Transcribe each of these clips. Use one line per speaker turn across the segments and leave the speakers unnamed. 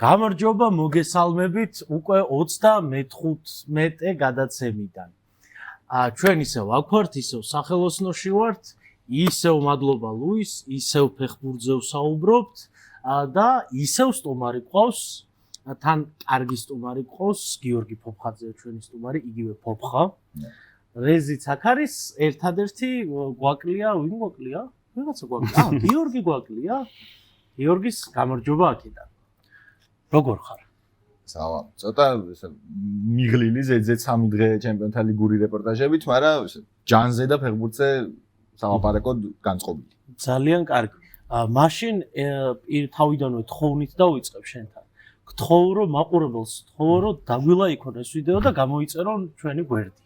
გამარჯობა, მოგესალმებით უკვე 35 გადაცემიდან. ჩვენ ისევ აქვართ, ისევ სახელოსნოში ვართ, ისევ მადლობა ლუის, ისევ ფეხბურთზე ვსაუბრობთ და ისევ სტუმარი ყავს, თან კარგი სტუმარი ყავს, გიორგი ფოფხაძე ჩვენი სტუმარი, იგივე ფოფხა. რეზიც აქ არის, ერთადერთი გვაკლია, ვინ გვაკლია? ვიღაცა გვაკლია. გიორგი გვაკლია. გიორგის გამარჯობა აქედან. როგორ ხარ?
სალამ. ცოტა მიღლილი ზედზე 3 დღე ჩემპიონთა ლიგური რეპორტაჟებით, მაგრამ ჯანზე და ფეხბურთზე სამაპარაკოდ განწყობილი.
ძალიან კარგი. მაშინ თავიდანვე თხოვნით დავიწყებ შენთან. გთხოვ რომ მაყურებელს გთხოვ რომ დაგვილაიქონ ეს ვიდეო და გამოიწერონ ჩვენი გვერდი.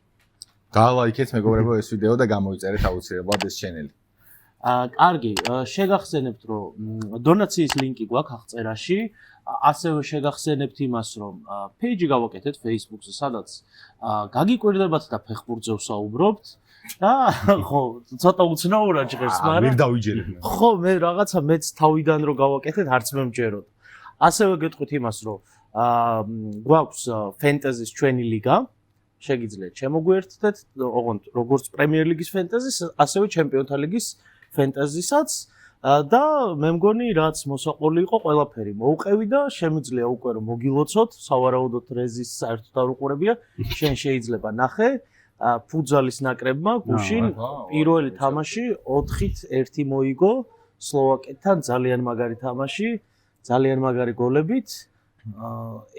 გაალაიქეთ მეგობრებო ეს ვიდეო და გამოიწერეთ აუცილებლად ეს ჩენელი.
კარგი, შეგახსენებთ რომ დონაციის ლინკი გვაქვს აღწერაში. ასევე შეგახსენებთ იმას, რომ პეიჯი გავაკეთეთ Facebook-ზე, სადაც გაგიკვირდებათ და ფეხბურთზე ვსაუბრობთ და ხო, ცოტა უცნაურად ჟღერს, მაგრამ
ვერ დავიჯერებ.
ხო, მე რაღაცა მეც თავიდან რო გავაკეთეთ, არც მე მჯეროთ. ასევე გეტყვით იმას, რომ გვაქვს ფენტეზის ჩვენი ლიგა, შეგიძლიათ შემოგვიერთდეთ, ოღონდ როგორც პრემიერ ლიგის ფენტეზის, ასევე ჩემპიონთა ლიგის ფენტეზისაც. და მე მგონი რაც მოსაყოლი იყო ყველაფერი მოუყევი და შემიძლია უკვე რომ მოგილოცოთ სავარაუდოდ რეზის საერთოდ არ უყურებია შენ შეიძლება ნახე ფუტზალის ნაკრებმა გუშინ პირველი თამაში 4-1 მოიგო სლოვაკეთთან ძალიან მაგარი თამაში ძალიან მაგარი გოლებით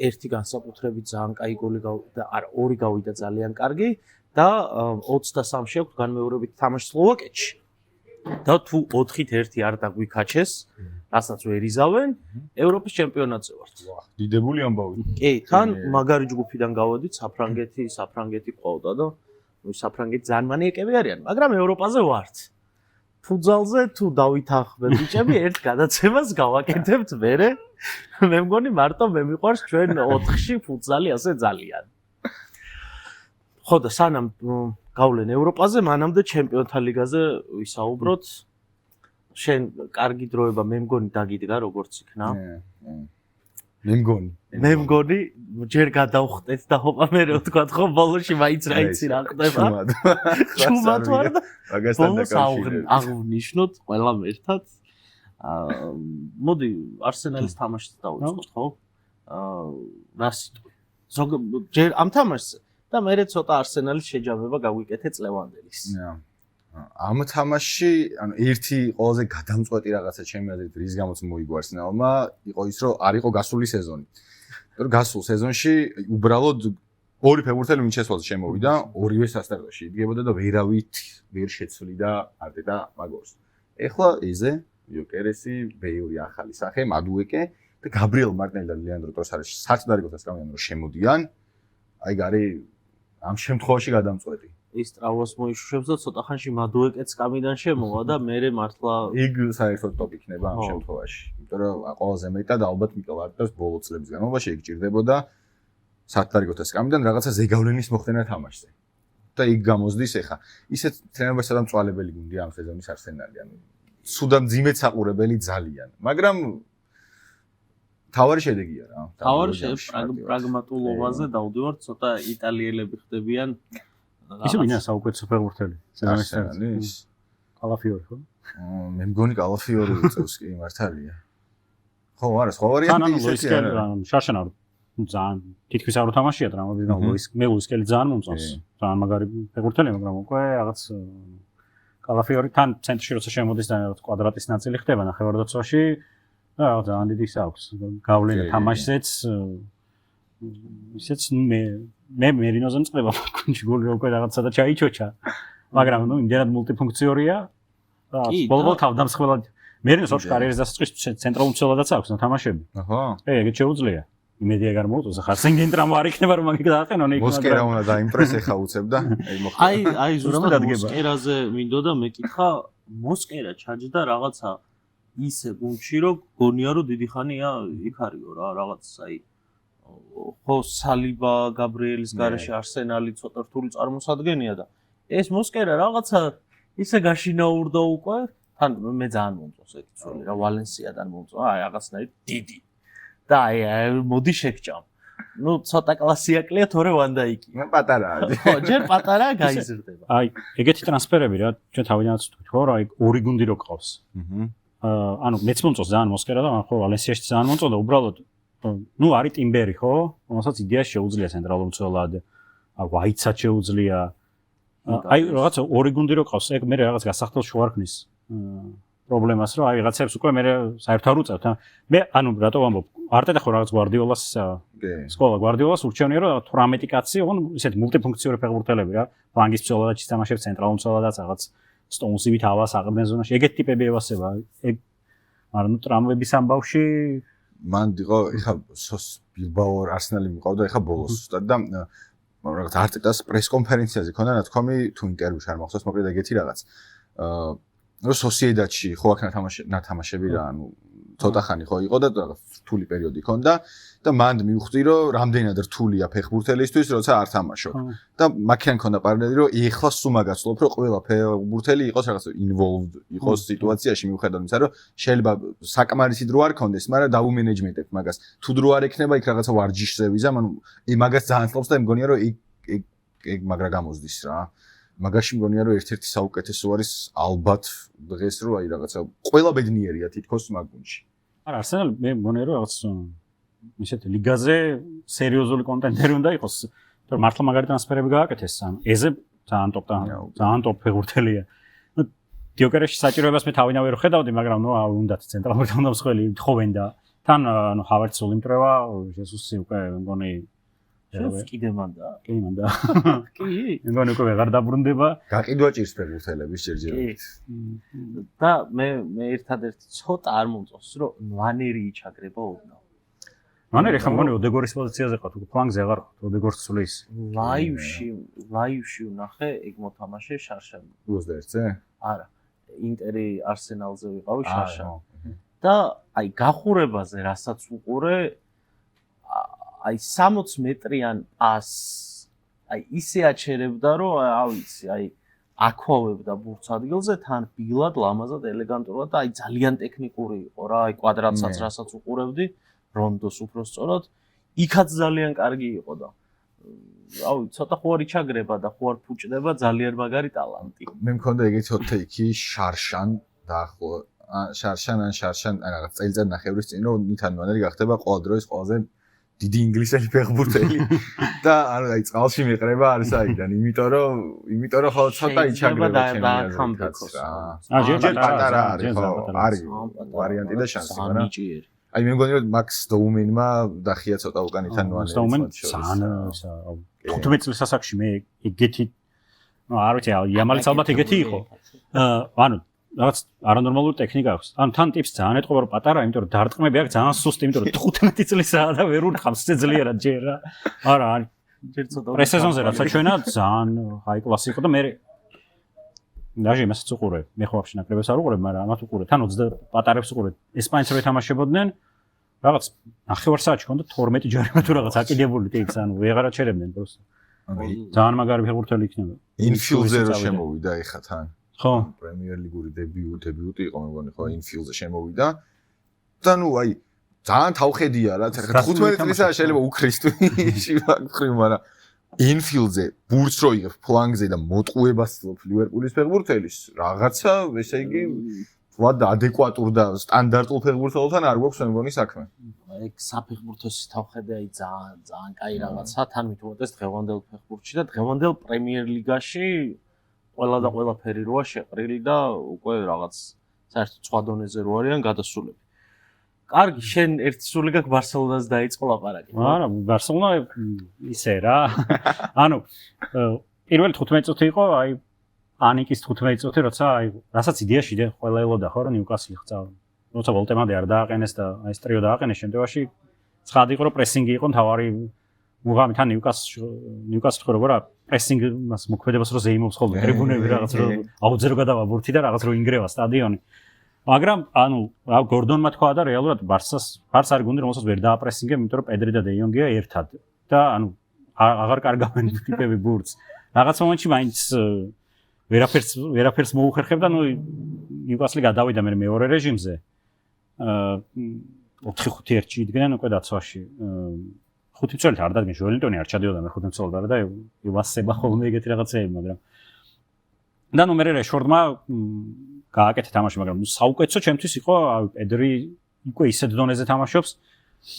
ერთი განსაკუთრებით ძალიან კაი გოლი და არა ორი გავიდა ძალიან კარგი და 23-ში აქვს განმეორებით თამაში სლოვაკეთში და თუ 4-1 არ დაგვიქაჩეს, რასაც ვერ იზავენ, ევროპის ჩემპიონატზე ვართ.
დიდებული ამბავი.
კი, თან მაგარი ჯგუფიდან გავოდით, საფრანგეთი ყავდა და საფრანგეთი ძალიან მანიეკები არიან, მაგრამ ევროპაზე ვართ. ფუტზალზე თუ დავითანხმებ ბიჭები, ერთ გადაცემას გავაკეთებთ მერე. მე მგონი მარტო მე მიყვარს ჩვენ 4-ში ფუტზალი ასე ძალიან. ხო და სანამ გავლენ ევროპაზე, მანამდე ჩემპიონთა ლიგაზე ვისაუბროთ. შენ კარგი დროება მე მგონი დაგიდგა როგორც იქნა. მე მგონი ჯერ გადავხტეთ და ჰოპა მე რო თქვა ხო ბოლოში მაინც რა იცი რა ხდება. ჩუმად ვარ და
მაგასთან დაკავშირებით.
აღნიშნოთ ყველამ ერთად. მოდი არსენალის თამაშს დავიწყოთ, ხო? რა სიტყვი. ჯერ ამ თამაშს და მე ცოტა არსენალის შეჯამება გავიკეთე წლევანდელის.
ამ თამაშში, ანუ ერთი ყველაზე გადამწყვეტი რაღაცა ჩემი აზრით, რის გამოც მოიგო არსენალმა, იყო ის, რომ არ იყო გასული სეზონი. იმიტომ გასულ სეზონში უბრალოდ ორი ფეხბურთელი მინჩესვალზე შემოვიდა, ორივე სასტარტოში იდგებოდა და ვერავით ვერ შეცვლიდა არტეტა მაგორს. ეხლა ეზე, იოკერესი, ბეიური ახალი სახე, მადუეკე და გაბრიელ მარტინელი და ლეანდრო ტროსარი საწდარიგოთას გამიან რომ შემოდიან. აი გარი ამ შემთხვევაში გადამწყვეტი.
ის ტრავმას მოიშუშებს და ცოტა ხანში მადუეკეც კამიდან შემოვა და მე მართლა
იქ საერთოდ ტოპ იქნება ამ შემთხვევაში. იმიტომ რომ ყველაზე მეტად ალბათ მიკელ არტეტას ბოლო წლების განმავლობაში იქ ჭირდებოდა საწდარიგოთას კამიდან რაღაცა ზეგავლენის მოხდენა თამაშზე. და იქ გამოზდის ეხა. ისეთ ტრენერებსაც და მწვალებელი გუნდია ამ სეზონის არსენალი. ანუ სუდან ძიმეთ საყურებელი ძალიან. მაგრამ თავარი შედეგია რა.
თავარი პრაგმატულობაზე დავდივართ, ცოტა იტალიელები ხდებიან.
ისე ვინა საუკეთესო ფეხბურთელი სეზონის
სეზონის.
კალაფიორი ხო?
მე მგონი კალაფიორი უწევს კი მართალია. ხო, არა, სხვა ვარიანტი ისეთი არა.
შარშანა ძალიან თითქმის არ უთამაშია ტრამვების გამო მე ლუისკელი ძალიან მომწონს. ძალიან მაგარი ფეხბურთელი, მაგრამ უკვე რაღაც კალაფიორი თან ცენტრში როცა შემოდის და რაღაც კვადრატის ნაწილი ხდება ნახევარდაცვაში და ძალიან დიდი აქვს გავლენა თამაშზეც ისეც მე მერინოზე მწყდება გუნდში გოლი უკვე რაღაცა და ჩაიჩოჩა მაგრამ ნუ იმდენად მულტიფუნქციორია და ბოლო თავდამსხმელად მერინოს ოშ კარიერის დასაწყისში ცენტრალურ მცველადაც აქვს თამაშები
აჰა
ეგეც შეუძლია იმედია გამოვწოს ახლა სენგენ ტრამვა არ იქნება რომ მაგით დააყენონ იქ
მოსკერა უნდა დაიმპრესე ხა უწევ და
აი ზუსტად მოსკერაზე მინდოდა მეკითხა მოსკერა ჩაჯდა რაღაცა ისე გუნდში რომ გონია რომ დიდი ხანია იქ არისო რა რაღაც აი ხო სალიბა გაბრიელის გარეშე არსენალი ცოტა რთული წარმოსადგენია და ეს მოსკერა რაღაცა ისე გაშინაურდა უკვე თან მე ძალიან მომწონს ეგ ცოლი რა ვალენსიადან მომწონს აი რაღაცნაირად დიდი და აი მოდი შეგჭამ. ნუ ცოტა კლასიაკლია თორე ვანდაიკი.
პატარაა.
ხო, ჯერ პატარაა გაიზრდება.
აი, ეგეთი ტრანსფერები რა, ჩვენ თავიდანაც ვთქვით, ხო, რა, აი ორი გუნდი რო ყავს. ანუ მეც მომწონს ძალიან მოსკერა და ხო, ვალენსიაში ძალიან მომწონდა, უბრალოდ ნუ არის ტიმბერი, ხო? რომელსაც იდეაში შეუძლია ცენტრალურ მცველად, ვაიცად შეუძლია. აი, რაღაცა ორი გუნდი რო ყავს, ეგ მე რაღაც გასახდელს შევარქმნის პრობლემას, რომ აი რაღაცებს უკვე მე საერთოდ არ უწევთ. მე ანუ რატო ვამბობ, არტეტა ხო რაღაც გვარდიოლას სკოლა გვარდიოლას ურჩევნია, რომ 18 კაცი, ოღონ ისეთი მულტიფუნქციური ფეხბურთელები რა, ფლანგის მცველადაც ითამაშებს, ცენტრალურ მცველადაც რაღაც სტოუნსივით ავას აყრდენ ზონაში. ეგეთი ტიპები ევასება. ეგ მაგრამ ნუ ტრამვების ამბავში
მან იყო ეხა ბილბაო არსენალი მიყავდა ეხა ბოლოს ზუსტად და რაღაც არტეტას პრეს კონფერენციაზე ქონდა ნათქვამი თუ ინტერვიუში არ მახსოვს, მოკლედ ეგეთი რაღაც. რომ სოსიედადში ხო აქ ნათამაშები რა, ანუ ცოტა ხანი ხო იყო და რაღაც რთული პერიოდი ქონდა და მან მივხვდი რომ რამდენად რთულია ფეხბურთელისთვის როცა არ თამაშობ და მაქიან ქონდა პარტნიორი რომ ეხლა სულ მაგაცლობ რომ ყველა ფეხბურთელი იყოს რაღაც involved იყოს სიტუაციაში მიუხედავად იმისა რომ შეიძლება საკმარისი დრო არ ქონდეს მაგრამ დაუმენეჯმენტებ მაგას თუ დრო არ ექნება იქ რაღაცა ვარჯიშზე ვიზამ ანუ მაგას ძალიან ცლობს და მგონია რომ ეგ მაგრა გამოზდის რა მაგაში მგონია რომ ერთ-ერთი საუკეთესო არის ალბათ დღეს რომ აი რაღაცა ყველა ბედნიერია თითქოს მაგ გუნდში.
არა არსენალი მე მგონია რომ რაღაც ისეთი ლიგაზე სერიოზული კონტენტერი უნდა იყოს. თორე მართლა მაგარი ტრანსფერები გააკეთეს სამ. ეზე ძალიან ტოპ ფეხბურთელია. ნუ დიოკერეში საჭიროებას მე თავინავე რო ხედავდი, მაგრამ ნუ უნდათ ცენტრალური თავდამსხმელი თხოვენ და თან ნუ ჰავერცი ულიმტრევა, ჟესუსი უკვე მგონი
კიდე მანდა.
კი მანდა.
კი.
მგონი უკვე ვეღარ დაბრუნდება.
გაყიდვა ჭირს ფეხბურთელების ჯერჯერობით.
და მე ერთადერთი ცოტა არ მომწონს რომ ვანერი იჩაგრება ოდნავ.
ვანერი ხომ მგონი ოდეგორის პოზიციაზე ყავთ, უკვე ფლანგზე აღარ ყავთ, ოდეგორს ცulis.
ლაივში ვნახე ეგ მოთამაშე შარშა.
21-ზე?
არა. ინტერი არსენალზე ვიყავი შარშა. და აი გახურებაზე რასაც უყურე აი 60 მეტრიან პას აი ისე აჩერებდა რომ ავიცი აი აქვავებდა ბურთს ადგილზე თან ბილად ლამაზად ელეგანტურად და აი ძალიან ტექნიკური იყო რა აი კვადრატსაც რასაც უყურებდი რონდოს უფრო სწორად იქაც ძალიან კარგი იყო და რავი ცოტა ხო არ იჩაგრება და ხო არ ფუჭდება ძალიან მაგარი ტალანტი
მე მქონდა ეგეთი hot-take-ი შარშან და ხო შარშან აი რაღაც წელიწად ნახევრის წინ რომ ნითან მანერი გახდება ყოველ დროის ყველაზე დიდი ინგლისელი ფეხბურთელი და ანუ აი წყალში მიყრება არის აიდან იმიტომ რომ ხო ცოტა იჩაგრება ჩემი რა ჯერ პატარა არის ხო არის ვარიანტი და შანსი მაგრამ აი მე მგონი რომ მაქს დოუმენმა დახია ცოტა უკანიდან ნუანერი
დოუმენ ძალიან 15 წლის ასაკში მე ეგეთი ნუ არ ვიცი იამალიც ალბათ ეგეთი იყო ანუ რაღაც არანორმალური ტექნიკა აქვს. ანუ თან ტიპს ძალიან ეთყობა რომ პატარა, იმიტომ რომ დარტყმები აქვს ძალიან სუსტი, იმიტომ რომ 15 წლისაა და ვერ ურთხავს ძლიერად ჯერ რა. არა, ჯერ ცოტა პრესეზონზე რაცა ჩვენა ძალიან ჰაი კლასი იყო და მე დაჟე იმასაც უყურე. მე ხო ვაფშე ნაკრებს არ უყურებ, მაგრამ ამათ უყურე. თან 20 პატარებს უყურე. ესპანეთს რო ეთამაშებოდნენ, რაღაც ნახევარ საათში ქონდა 12 ჯარიმა თუ რაღაც აკიდებული ტიპს, ანუ ვეღარ აჩერებდნენ პროსტო. ძალიან მაგარი ფეხბურთელი იქნება.
ინფილზე რო შემოვიდა ეხა თან.
ხო,
პრემიერ ლიგური დებიუტი იყო მეგონი ხო ინფილზე შემოვიდა და ნუ აი ძალიან თავხედია რა 15 წლისა შეიძლება უქრისტუში ვაკრი მაგრამ ინფილზე ბურთს რო იღებ ფლანგზე და მოტყუებას ცდილობს ლივერპულის ფეხბურთელის რაღაცა ესე იგი ვთქვათ ადეკვატურ და სტანდარტულ ფეხბურთელთან არ გვაქვს მეგონი საქმე
ეგ საფეხბურთოს თავხედე აი ძალიან კაი რაღაცა თან მithumetes დღევანდელ ფეხბურთში და დღევანდელ პრემიერ ლიგაში ყველა და ყველაფერი როა შეყრილი და უკვე რაღაც საერთოდ სხვა დონეზე რო არიან გადასულები. კარგი, შენ ერთი სული გაქვს ბარსელონას დაიწყო ლაპარაკი.
არა, ბარსელონა ისე რა. ანუ პირველი 15 წუთი იყო, აი პანიკის 15 წუთი, როცა აი რასაც იდეაში და ყველა ელოდა ხო, რომ ნიუკასლი ხცა. როცა ვოლტემადე არ დააყენეს და აი ეს ტრიო დააყენეს, შემთხვევაში ცხადი იყო, რომ პრესინგი იყო თავარი მუღამი თან ნიუკასლი ხო როგორ პრესინგს მოქმედებას რო ზეიმობს ხოლმე ტრიბუნები რაღაც რო აუძე რო გადავა ბურთი და რაღაც რო ინგრევა სტადიონი. მაგრამ ანუ რა გორდონმა თქვა და რეალურად ბარსას არის გუნდი რომელსაც ვერ დააპრესინგებ, იმიტომ რომ პედრი და დე იონგია ერთად და ანუ აღარ კარგავენ ტიპები ბურთს. რაღაც მომენტში მაინც ვერაფერს მოუხერხებ და ნუ ნიუკასლი გადავიდა მეორე რეჟიმზე. 4-5-1-ში იდგნენ უკვე დაცვაში. 5 მცველით არ დადგენ ჟოელინტონი არ ჩადიოდა მე 5 მცველად არა და ივასება ხოლმე ეგეთი რაღაცეები, მაგრამ და ნუ მე რეშორდმა გააკეთა თამაში, მაგრამ საუკეთესო ჩემთვის იყო პედრი უკვე ისეთ დონეზე თამაშობს.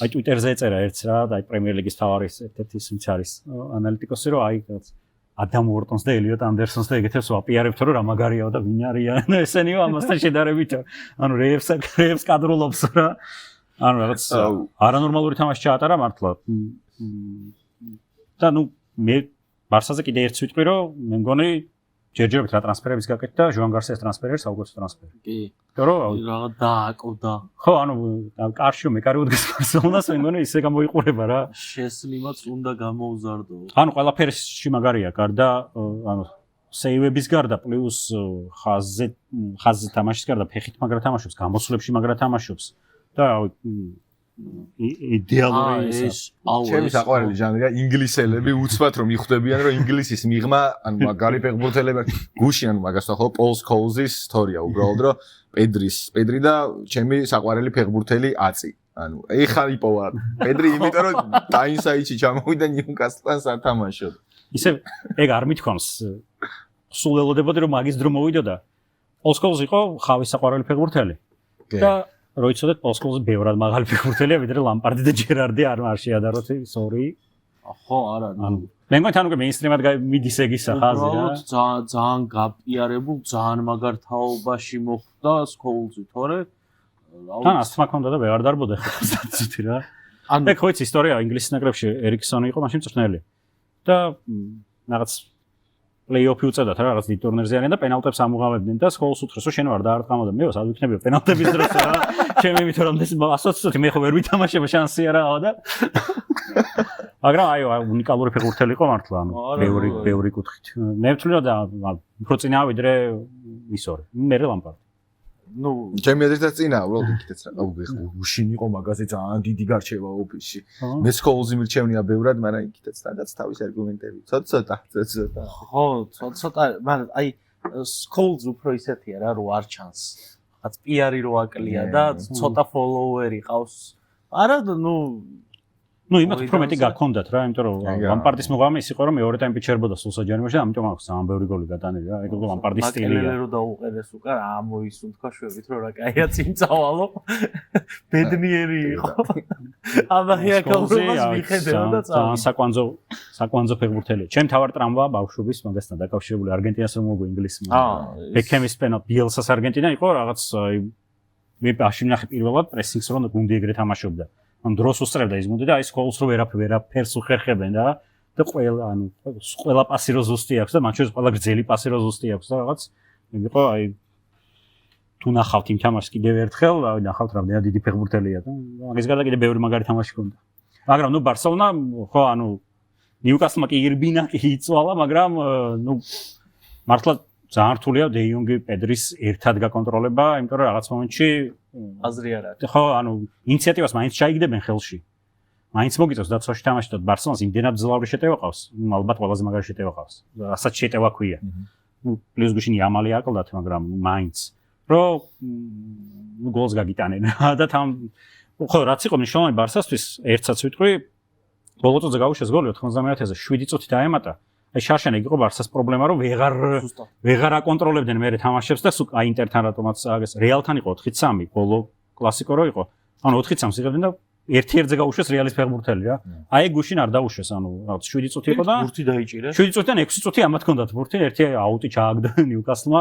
აი Twitter-ზე ეწერა ერთს რა, აი პრემიერ ლიგის თავარის ერთ-ერთი ვინც არის ანალიტიკოსი, რომ აი ადამ უორტონს და ელიოტ ანდერსონს და ეგეთებს ვაპიარებთ, რომ რა მაგარიაო და ვინ არიან ესენიო ამასთან შედარებით. ანუ რეევს კადრულობს რა. ანუ რაღაც არანორმალური თამაში ჩაატარა მართლა. და ნუ მე ბარსაზე კიდე ერთს ვიტყვი, რომ მე მგონი ჯერჯერობით რა ტრანსფერების გაკეთდა, ჟოან გარსიას ტრანსფერი, საუკეთესო ტრანსფერი.
კი.
რომ
რაღაც დააკოვდა.
ხო, ანუ კარშიო მეკარი უდგეს ბარსელონას, მე მგონი ისე გამოიყურება რა.
შესლიმაც უნდა გამოუზარდო.
ანუ ყველაფერში მაგარია, გარდა ანუ სეივების გარდა პლუს ხაზზე თამაშის გარდა ფეხით მაგრა თამაშობს, გამოსვლებში მაგრა თამაშობს და იდეალური
ეს
ჩემი საყვარელი ჟანრია ინგლისელები უცბად რომ მიხვდებიან რომ ინგლისის მიღმა ანუ მაგარი ფეხბურთელები გუში ანუ მაგას ხო პოლ სკოულზის ისტორია უბრალოდ რომ პედრი და ჩემი საყვარელი ფეხბურთელი აწი ანუ ეხა იპოვა პედრი იმიტომ რომ დაინსაიჩი ჩამოვიდა ნიუკასლთან სათამაშოდ
ისე ეგ არ მithქვამს სულ ელოდებოდი რომ მაგის დრო მოვიდო და პოლ სკოულზი იყო ხავის საყვარელი ფეხბურთელი და როიცოდეთ პოლ სკოულზი ბევრად მაღალი ფეხბურთელია ვიდრე ლამპარდი და ჯერარდი არ შეადაროთ სორი
ხო არა
ანუ მე მგონი თან უკვე მეინსტრიმად მიდის ეგ ისა ხაზი რა
ძალიან გაპიარებულ ძალიან მაგარ თაობაში მოხვდა სკოულზი თორე
თან ასთმა ქონდა და ვეღარ დარბოდა ხო ციცი რა ანუ ეგ ხო იცი ისტორია ინგლისის ნაკრებში ერიქსონი იყო მაშინ მწვრთნელი და რაღაც პლეიოფი უწევდათ რა რაღაც დიდ ტურნირზე არიან და პენალტებს ამუღავებდნენ და სკოულს უთხრეს რომ შენ ვარ დაარტყამო და მე ვასად ვიქნებიო პენალტების დროს რა ჩემი მითხრა რომ ეს 120 მე ხო ვერ ვითამაშებ შანსი არაა და მაგრამ აი უნიკალური ფეხბურთელი იყო მართლა ანუ ბევრი კუთხით მე ვთვლი რომ უფრო წინა ვიდრე ისორი მე ლამპარდი
ну ჩემი აზრით წინა უბრალოდ იქითაც რა უშინ იყო მაგაზე ძალიან დიდი გარჩევა ოფისში მე სკოულზი მირჩევნია ბევრად მაგრამ იქითაც რაღაც თავის არგუმენტები ცოტა
ხო ცოტა მაგრამ აი სკოულზ უფრო ისეთია რა რო არ ჩანს რაღაც პიარი რო აკლია და ცოტა ფოლოვერი ყავს არა ну
ну იმათ უფრო მეტი გაქონდათ რა იმიტომ რომ ლამპარდის მოღამე ის იყო რომ მეორე ტაიმში ჩერბოდა სულ საჯარიმოში და ამიტომ აქვს ძალიან ბევრი გოლი გატანილი რა ეგ ლამპარდის სტილია
მაკელელე რო დაუყენეს უკან ამოისუნთქა შვებით რომ რა კაია წინ წავალო ბედნიერი იყო აბაია კაურობას მიხედავდა
ძალიან საკვანძო ფეხბურთელია ჩემ თავარ ტრამვა ბავშვობის მაგასთან დაკავშირებული არგენტინას რომ მოგო ინგლისმა ბეკემის პენა ბიელსას არგენტინა იყო რაღაც მე აშინ ნახე პირველად პრესინგს რომ გუნდი ეგრე თამაშობდა ან დროს უსწრებდა ის გუნდი და აი სკოულს რო ვერაფერს უხერხებენ და ყველა ანუ ყველა პასი რო ზუსტი აქვს და მათ შორის ყველა გრძელი პასი რო ზუსტი აქვს და რაღაც იყო აი თუ ნახავთ იმ თამაშს კიდევ ერთხელ ნახავთ რამდენად დიდი ფეხბურთელია და მაგის გარდა კიდევ ბევრი მაგარი თამაში ჰქონდა მაგრამ ნუ ბარსელონა ხო ანუ ნიუკასლმა კი ირბინა კი იწვალა მაგრამ ნუ მართლა ძალიან რთულია დე იონგი პედრის ერთად გაკონტროლება იმიტომ რომ რაღაც მომენტში
აზრი არ არის
ხო ანუ ინიციატივას მაინც ჩაიგდებენ ხელში მაინც მოგიწევს დაცვაში თამაშიდოთ ბარსელონას იმდენად მძლავრი შეტევა ყავს ალბათ ყველაზე მაგარი შეტევა ყავს რასაც შეტევა ქვია ნუ პლუს გუშინ იამალი აკლდათ მაგრამ მაინც რომ ნუ გოლს გაგიტანენ და თან ხო რაც იყო მნიშვნელოვანი ბარსასთვის ერთსაც ვიტყვი ბოლო წუთზე გაუშვეს გოლი 99-ზე 7 წუთი დაემატა აი შარშან ეგ იყო ბარსას პრობლემა რომ ვეღარ აკონტროლებდნენ მე თამაშებს და აი ინტერთან რატომაც აგეს რეალთან იყო 4-3 ბოლო კლასიკო რო იყო ანუ 4-3 იღებდნენ და ერთ-ერთზე გაუშვეს რეალის ფეხბურთელი რა აი ეგ გუშინ არ დაუშვეს ანუ რაღაც 7 წუთი იყო და
ბურთი დაიჭირეს
7 წუთიდან 6 წუთი ამათ ჰქონდათ ბურთი ერთი აუტი ჩააგდა ნიუკასლმა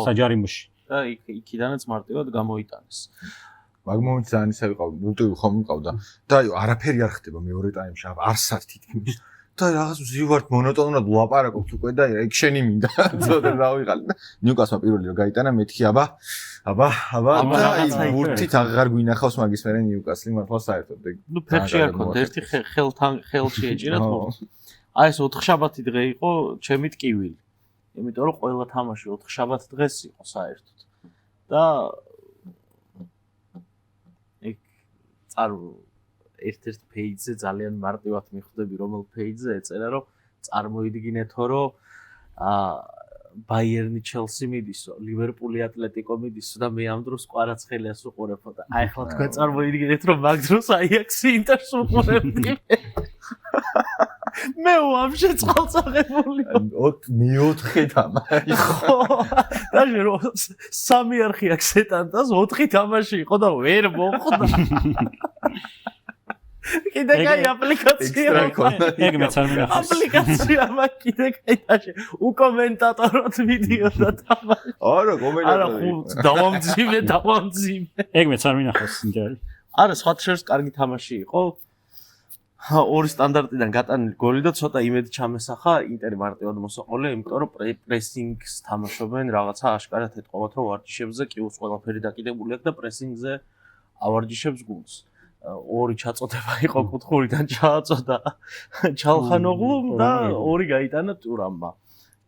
საჯარიმოში
და იქიდანაც მარტივად გამოიტანეს
მაგ მომენტში ძალიან ისე ვიყავ მულტივი ხომ მიყავდა და აი არაფერი არ ხდება მეორე ტაიმში არსად თითქმის და რაღაც ვზივართ მონოტონურად ვლაპარაკობთ უკვე და ეგ შენი მინდა ცოტა დავიღალე და ნიუკასლმა პირველი რომ გაიტანა მეთქი აბა და აი ბურთით აღარ გვინახავს მაგის მერე ნიუკასლი მართლა საერთოდ
ნუ ფეხში არ ქონდა ერთი ხელში ეჭირა თქო აი ეს 4 შაბათი დღე იყო ჩემი ტკივილი იმიტომ რომ ყველა თამაში 4 შაბათ დღეს იყო საერთოდ და ეგ ერთ-ერთ პეიჯზე ძალიან მარტივად მიხვდები რომელ პეიჯზე ეწერა რომ წარმოიდგინეთო რომ ბაიერნი ჩელსი მიდისო, ლივერპული ატლეტიკო მიდისო და მე ამ დროს კვარაცხელიას უყურებო და აი ახლა თქვენ წარმოიდგინეთ რომ მაგ დროს აიაქსი ინტერს უყურებდი. მე ვაფშე წყალწაღებული.
მე-4 თამაში.
ხო, даже რომ 3 არხი აქვს ეტანტას 4 თამაში იყო და ვერ მოხვდა. კიდე კაი აპლიკაცია.
ეგ მეც არ მინახავს.
აპლიკაცია მაქვს კიდე კაი დაშე. უკომენტატორად ვიდეო და თამაში.
არა, კომენტატორი.
არა, დავამძიმე.
ეგ მეც არ მინახავს ინტერი.
არა, სხვა შერს კარგი თამაში იყო. ორი სტანდარტიდან გატანილი გოლი და ცოტა იმედი ჩამესახა ინტერი მარტივად მოსაყოლე, იმიტომ რომ პრესინგს თამაშობენ, რაღაცა აშკარად ეთყობათ, რომ ვარჯიშებზე კიუს ყველაფერი დაკიდებული აქვს და პრესინგზე ავარჯიშებს გუნდს. ორი ჩაწოდება იყო კუთხურიდან ჩააწოდა ჩალხანოღლუმ და ორი გაიტანა ტურამმა.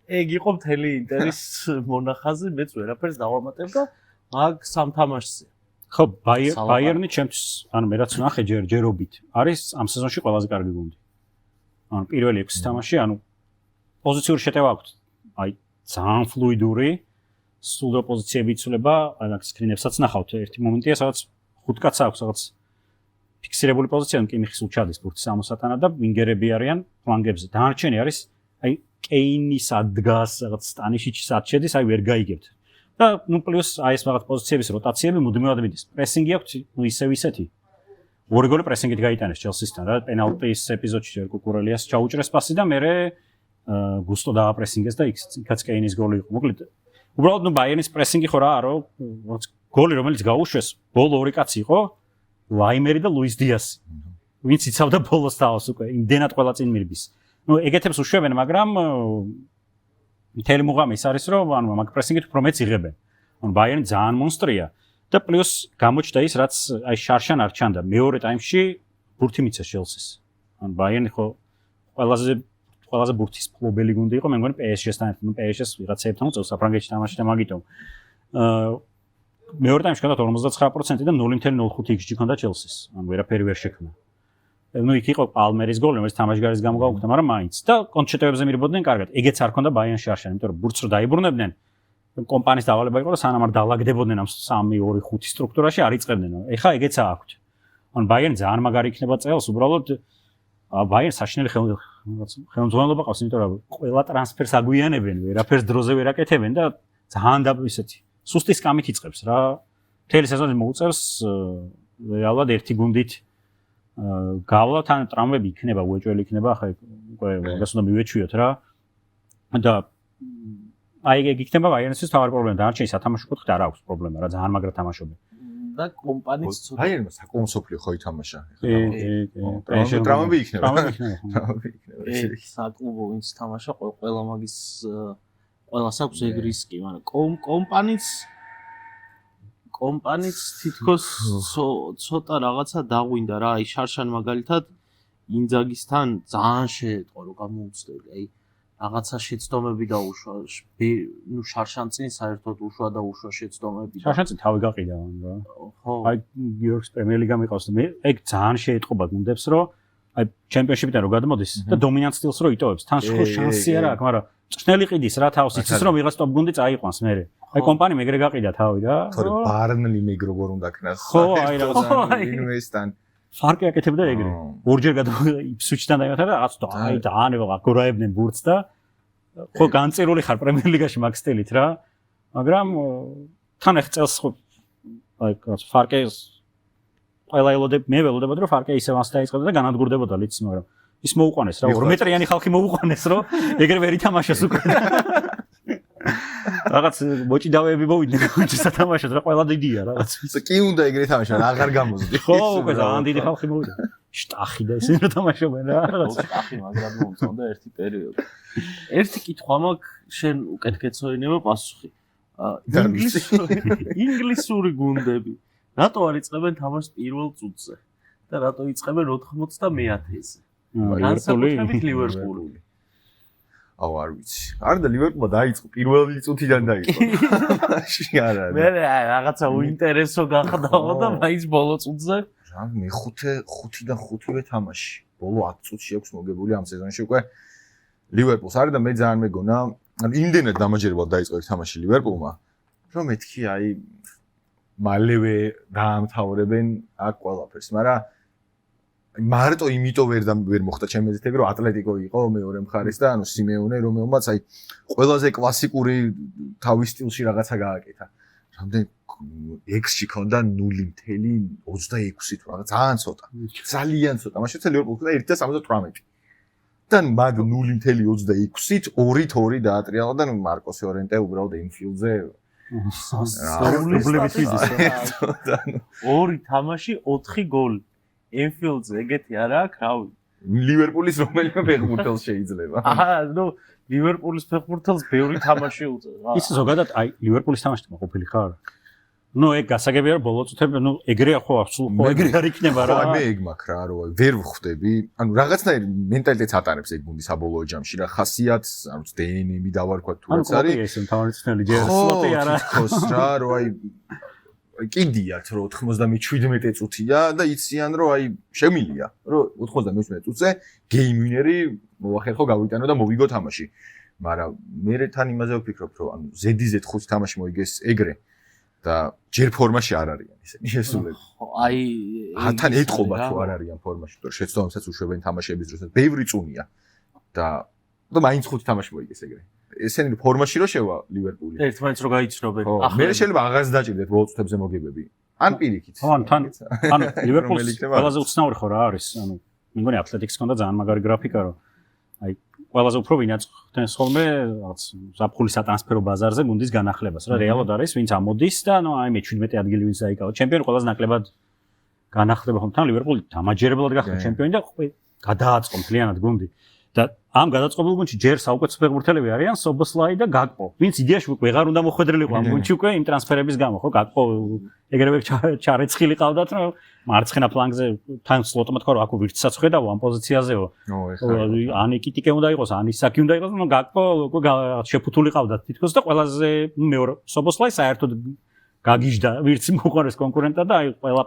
ეგ იყო მთელი ინტერის მონახაზი, მეც ვერაფერს დავამატებ და მაგ სამ თამაშზე.
ხო, ბაიერნი ჩემთვის, ანუ მე რაც ნახე ჯერჯერობით, არის ამ სეზონში ყველაზე კარგი გუნდი. ანუ პირველი 6 თამაში, ანუ პოზიციური შეტევა აქვს. აი, ძალიან ფლუიდური, სულ პოზიციები იცვლება, აი მაგ სკრინებსაც ნახავთ, ერთი მომენტია, სადაც 5 კაცს აქვს რაღაც ფიქსირებული პოზიცია, კი მიხის უჩადის ბურთის ამოსატანად და ვინგერები არიან ფლანგებზე. დანარჩენი არის აი კეინის ადგას, რაღაც სტანიშიჩის ადშედის, აი ვერ გაიგებთ. და ნუ პლუს აი ეს რაღაც პოზიციების როტაციები მუდმივად მიდის. პრესინგი აქვს, ნუ ისევ ისეთი. ორი გოლი პრესინგით გაიტანეს ჩელსისთან რა, პენალტის ეპიზოდში ჯერ კუკურელიას ჩაუჭრეს პასი და მერე გუსტო დააპრესინგეს და იქაც კეინის გოლი იყო. მოკლედ, უბრალოდ ნუ ბაიერნის პრესინგი ხო რა, რომ გოლი რომელიც გაუშვეს, ბოლო ორი კაცი იყო, ლაიმერი და ლუის დიასი. ვინც იცავდა ბოლოს თავს უკვე, იმდენად ყველა წინ მირბის. ნუ ეგეთებს უშვებენ, მაგრამ მთელი მუღამი ის არის, რომ ანუ მაგ პრესინგით უფრო მეც იღებენ. ანუ ბაიერნი ძალიან მონსტრია და პლუს გამოჩნდა ის, რაც აი შარშან არ ჩანდა. მეორე ტაიმში ბურთი მიცეს ჩელსის. ანუ ბაიერნი ხო ყველაზე ბურთის ფლობელი გუნდი იყო, მე მგონი PSG-სთან ერთად, ნუ PSG-ს ვიღაცაებთან უწევს საფრანგეთში თამაში და მაგიტომ. მეორე ტაიმში ჰქონდათ 59% და 0.05 XG ჰქონდა ჩელსის. ანუ ვერაფერი ვერ შექმნა. ნუ იქ იყო პალმერის გოლი, რომელიც თამაშგარის გამო გაუქმდა, მაგრამ მაინც და კონტრჩეტევებზე მირბოდნენ კარგად. ეგეც არ ჰქონდა ბაიერნში არშან, იმიტომ რომ ბურთს რო დაიბრუნებდნენ, კომპანიის დავალება იყო, რომ სანამ არ დაალაგდებოდნენ ამ 3-2-5 სტრუქტურაში არ იწყებდნენ. ეხა ეგეც აქვთ. ანუ ბაიერნი ძალიან მაგარი იქნება წელს, უბრალოდ ბაიერნს საშინელი ხელმძღვანელობა ყავს, იმიტომ რომ ყველა ტრანსფერს აგვიანებენ, ვერაფერს დროზე ვერ აკეთებენ და ძალიან ისეთი სუსტი სკამით იწყებს რა. მთელი სეზონი მოუწევს რეალურად ერთი გუნდით გავლა, თან ტრამვები იქნება, უეჭველი იქნება, ახლა უკვე რას უნდა მივეჩვიოთ რა. და აი ეგ იქნება ბაიერნისთვის თავარი პრობლემა. დანარჩენი სათამაშო კუთხით არ აქვს პრობლემა რა, ძალიან მაგრად თამაშობენ.
და კომპანიის ცოტა
ბაიერნმა საკმაოდ სოფლიო ხო ითამაშა.
ტრამვები
იქნება.
საკლუბო ვინც თამაშა, ყველა მაგის ყველას აქვს ეგ რისკი, მაგრამ კომპანიის თითქოს ცოტა რაღაცა დაღვინდა რა, აი შარშან მაგალითად ინძაგისთან ძალიან შეეტყო რომ გამოუცდელი, აი რაღაცა შეცდომები დაუშვა, ნუ შარშან წინ საერთოდ უშვა და უშვა შეცდომები.
შარშან წინ თავი გაყიდა რა.
ხო.
აი გიორგს პრემიერ ლიგა მიყავს და მე ეგ ძალიან შეეტყობა გუნდებს რომ აი ჩემპიონშიპიდან რო გადმოდის და დომინანტ სტილს რო იტოვებს, თან ხო შანსი არ აქვს, მაგრამ ჭრნელი ყიდის რა თავს იცის რომ ვიღაც ტოპ გუნდი წაიყვანს მერე. აი კომპანი მეგრე გაყიდა თავი რა.
თორე ბარნლი მეგ როგორ უნდა ქნას.
ხო, აი რაღაცა
ინვესტან
ფარკი აკეთებდა ეგრე. ორჯერ იფსუჩიდან დაიმართა და რაღაც აი დაანებო გორაებდნენ ბურთს და ხო განწირული ხარ პრემიერ ლიგაში მაგ სტილით რა. მაგრამ თან ახ წელს ხო აი ფარკეს ყველა მე ველოდებოდი რომ ფარკე ისევ მას დაიწყებდა და განადგურდებოდა ლიცი, მაგრამ ის მოუყვანეს რა 2 მეტრიანი ხალხი მოუყვანეს რომ ეგრე ვერ ითამაშეს უკვე. რაღაც მოჭიდავეები მოვიდნენ გუნდში სათამაშოდ რა ყველა დიდია რაღაც.
კი უნდა ეგრე თამაშა, აღარ გამოსდი.
ხო, უკვე ძალიან დიდი ხალხი მოვიდა. შტახი და ისინი რა თამაშობენ რა რაღაც.
შტახი მაგრამ მომწონდა ერთი პერიოდი. ერთი კითხვა მაქვს, შენ უკეთ გეცოდინება პასუხი. ინგლისური გუნდები რატო არ იწყებენ თამაშს პირველ წუთზე და რატო იწყებენ 99-ზე? განსაკუთრებით ლივერპული.
აუ არ ვიცი. არ და ლივერპულმა დაიწყო პირველი წუთიდან დაიწყო. არა.
მე რაღაცა უინტერესო გახდაო და მაინც ბოლო წუთზე
რა მე 5-დან 5-ვე თამაში. ბოლო 10 წუთში აქვს მოგებული ამ სეზონში უკვე ლივერპულს. არის და მე ძალიან მეგონა ანუ იმდენად დამაჯერებლად დაიწყო ეს თამაში ლივერპულმა, რომ მეთქი აი მალევე დაამთავრებენ აქ ყველაფერს, მაგრამ მარტო იმიტომ ვერ მოხდა ჩემი აზრით, რომ ატლეტიკო იყო მეორე მხარეს და ანუ სიმეონე რომელმაც აი ყველაზე კლასიკური თავის სტილში რაღაცა გააკეთა. რამდენი X-ში ქონდა 0.26 თუ რაღაც ძალიან ცოტა. ძალიან ცოტა. მაშინ ლივერპულს და 1.78. და მაგ 0.26-ით 2-2 დაატრიალა და მარკოს ორენტე უბრალოდ ინფილდზე
ორი თამაში 4 გოლი. ინფილდზე ეგეთი არა აქვს, რავი.
ლივერპულის რომელიმე ფეხბურთელს შეიძლება.
ნუ ლივერპულის ფეხბურთელს ბევრი თამაში უწევს.
ის ზოგადად აი ლივერპულის თამაშით მოყოფილი ხარ? ნუ ეგ გასაგებია რომ ბოლო წუთები ნუ ეგრეა ხო აბსოლუტურად ეგრე არ იქნება რა.
აი მე ეგ მაქვს რა რომ ვერ ვხვდები. ანუ რაღაცნაირი მენტალიტეტს ატარებს ეგ გუნდი საბოლოო ჯამში რა ხასიათს, ანუ დნმ დავარქვა თუ რაც არის.
ანუ ეს თავარი წნელი ჯერ სლოტი არა.
ხო, რა რომ აი კიდიათ რომ 97 წუთია და იციან რომ აი შემილია რომ 97 წუთზე გეიმ ვინერი მოახერხო გავიტანო და მოვიგო თამაში. მაგრამ მე თან იმაზე ვფიქრობ რომ ანუ ზედიზედ 5 თამაში მოიგეს ეგრე და ჯერ ფორმაში არ არიან ისინი შესულები.
აი
თან ეთყობა თუ არ არიან ფორმაში, თორე შეცდომასაც უშვებენ თამაშების დროს. ბევრი წუნია და მაინც 5 თამაში მოიგეს ეგრე. ესენი ფორმაში რო შევა ლივერპული.
ერთმანეთს რო გაიცნობენ.
მე შეიძლება აღარს დაჭირდეთ ბოლო წუთებზე მოგებები. ან პირიქით.
ანუ ლივერპულს ყველაზე უცნაური ხო რა არის? ანუ მე მგონი ატლეტიკს ჰქონდა ძალიან მაგარი გრაფიკა რომ აი ყველაზე უფრო ვინაც ხდენს ხოლმე რაღაც ზაფხულის სატრანსფერო ბაზარზე გუნდის განახლებას რა რეალურად არის ვინც ამოდის და ანუ აი მე 17 ადგილი ვინც დაიკავა ჩემპიონი ყველაზე ნაკლებად განახლება ხომ თან ლივერპული დამაჯერებლად გახდა ჩემპიონი და გადააწყო მთლიანად გუნდი და ამ გადაწყობილ გუნდში ჯერ საუკეთესო ფეხბურთელები არიან სობოსლაი და გაკპო ვინც იდეაში ვეღარ უნდა მოხვედრილიყო ამ გუნდში უკვე იმ ტრანსფერების გამო ხო გაკპო ეგრევე ჩარეცხილი ყავდათ რომ მარცხენა ფლანგზე თან სლოტმა თქვა რომ აქ ვირთსაც ხედავ ამ პოზიციაზეო ან იკიტიკე უნდა იყოს ან ისაკი უნდა იყოს ნუ გაკპო შეფუთული ყავდათ თითქოს და ყველაზე მეორე სობოსლაი საერთოდ გაგიჟდა ვირთს მოყარეს კონკურენტად და აი ყველა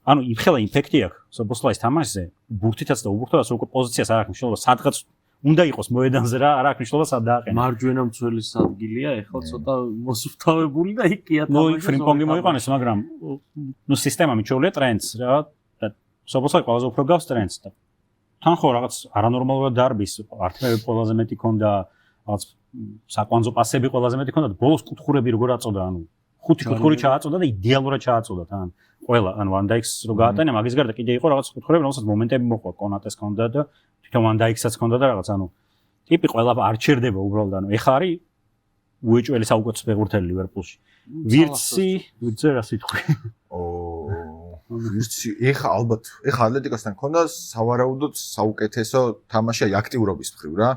ანუ იფხელა ინფექტი აქვს სობოსლაის თამაშზე ბურთითაც და უბურთითაც უკვე პოზიციას არ აქვს მნიშვნელობა სადღაც უნდა იყოს მოედანზე რა არ აქვს მნიშვნელობა სად დააყენა
მარჯვენა მცველის ადგილია ეხლა ცოტა მოსუფთავებული და იქია
თამაში ნუ ფრინპონგი მოიყვანეს მაგრამ ნუ სისტემა მიჩვეულია ტრენდს რა და სობოსლაი ყველაზე უფრო გავს ტრენდს და თან ხო რაღაც არანორმალურად დარბის არტმევი ყველაზე მეტი ქონდა რაღაც საკვანძო პასები ყველაზე მეტი ქონდა და ბოლოს კუთხურები როგორ აწოდა ანუ 5 კუთხური ჩააწოდა და იდეალურად ჩააწოდა თან ყველა ანუ ვან დაიქს რო გაატანა მაგის გარდა კიდე იყო რაღაც კუთხურები რომელსაც მომენტები მოყვა კონატეს ქონდა და თვითონ ვან დაიქსაც ქონდა და რაღაც ანუ ტიპი ყველა არ ჩერდება უბრალოდ ანუ ეხა არის უეჭველი საუკეთესო ფეხბურთელი ლივერპულში ვირცზე რა სიტყვი
ვირცი ეხა ალბათ ეხა ატლეტიკოსთან ქონდა სავარაუდოდ საუკეთესო თამაში აი აქტიურობის მხრივ რა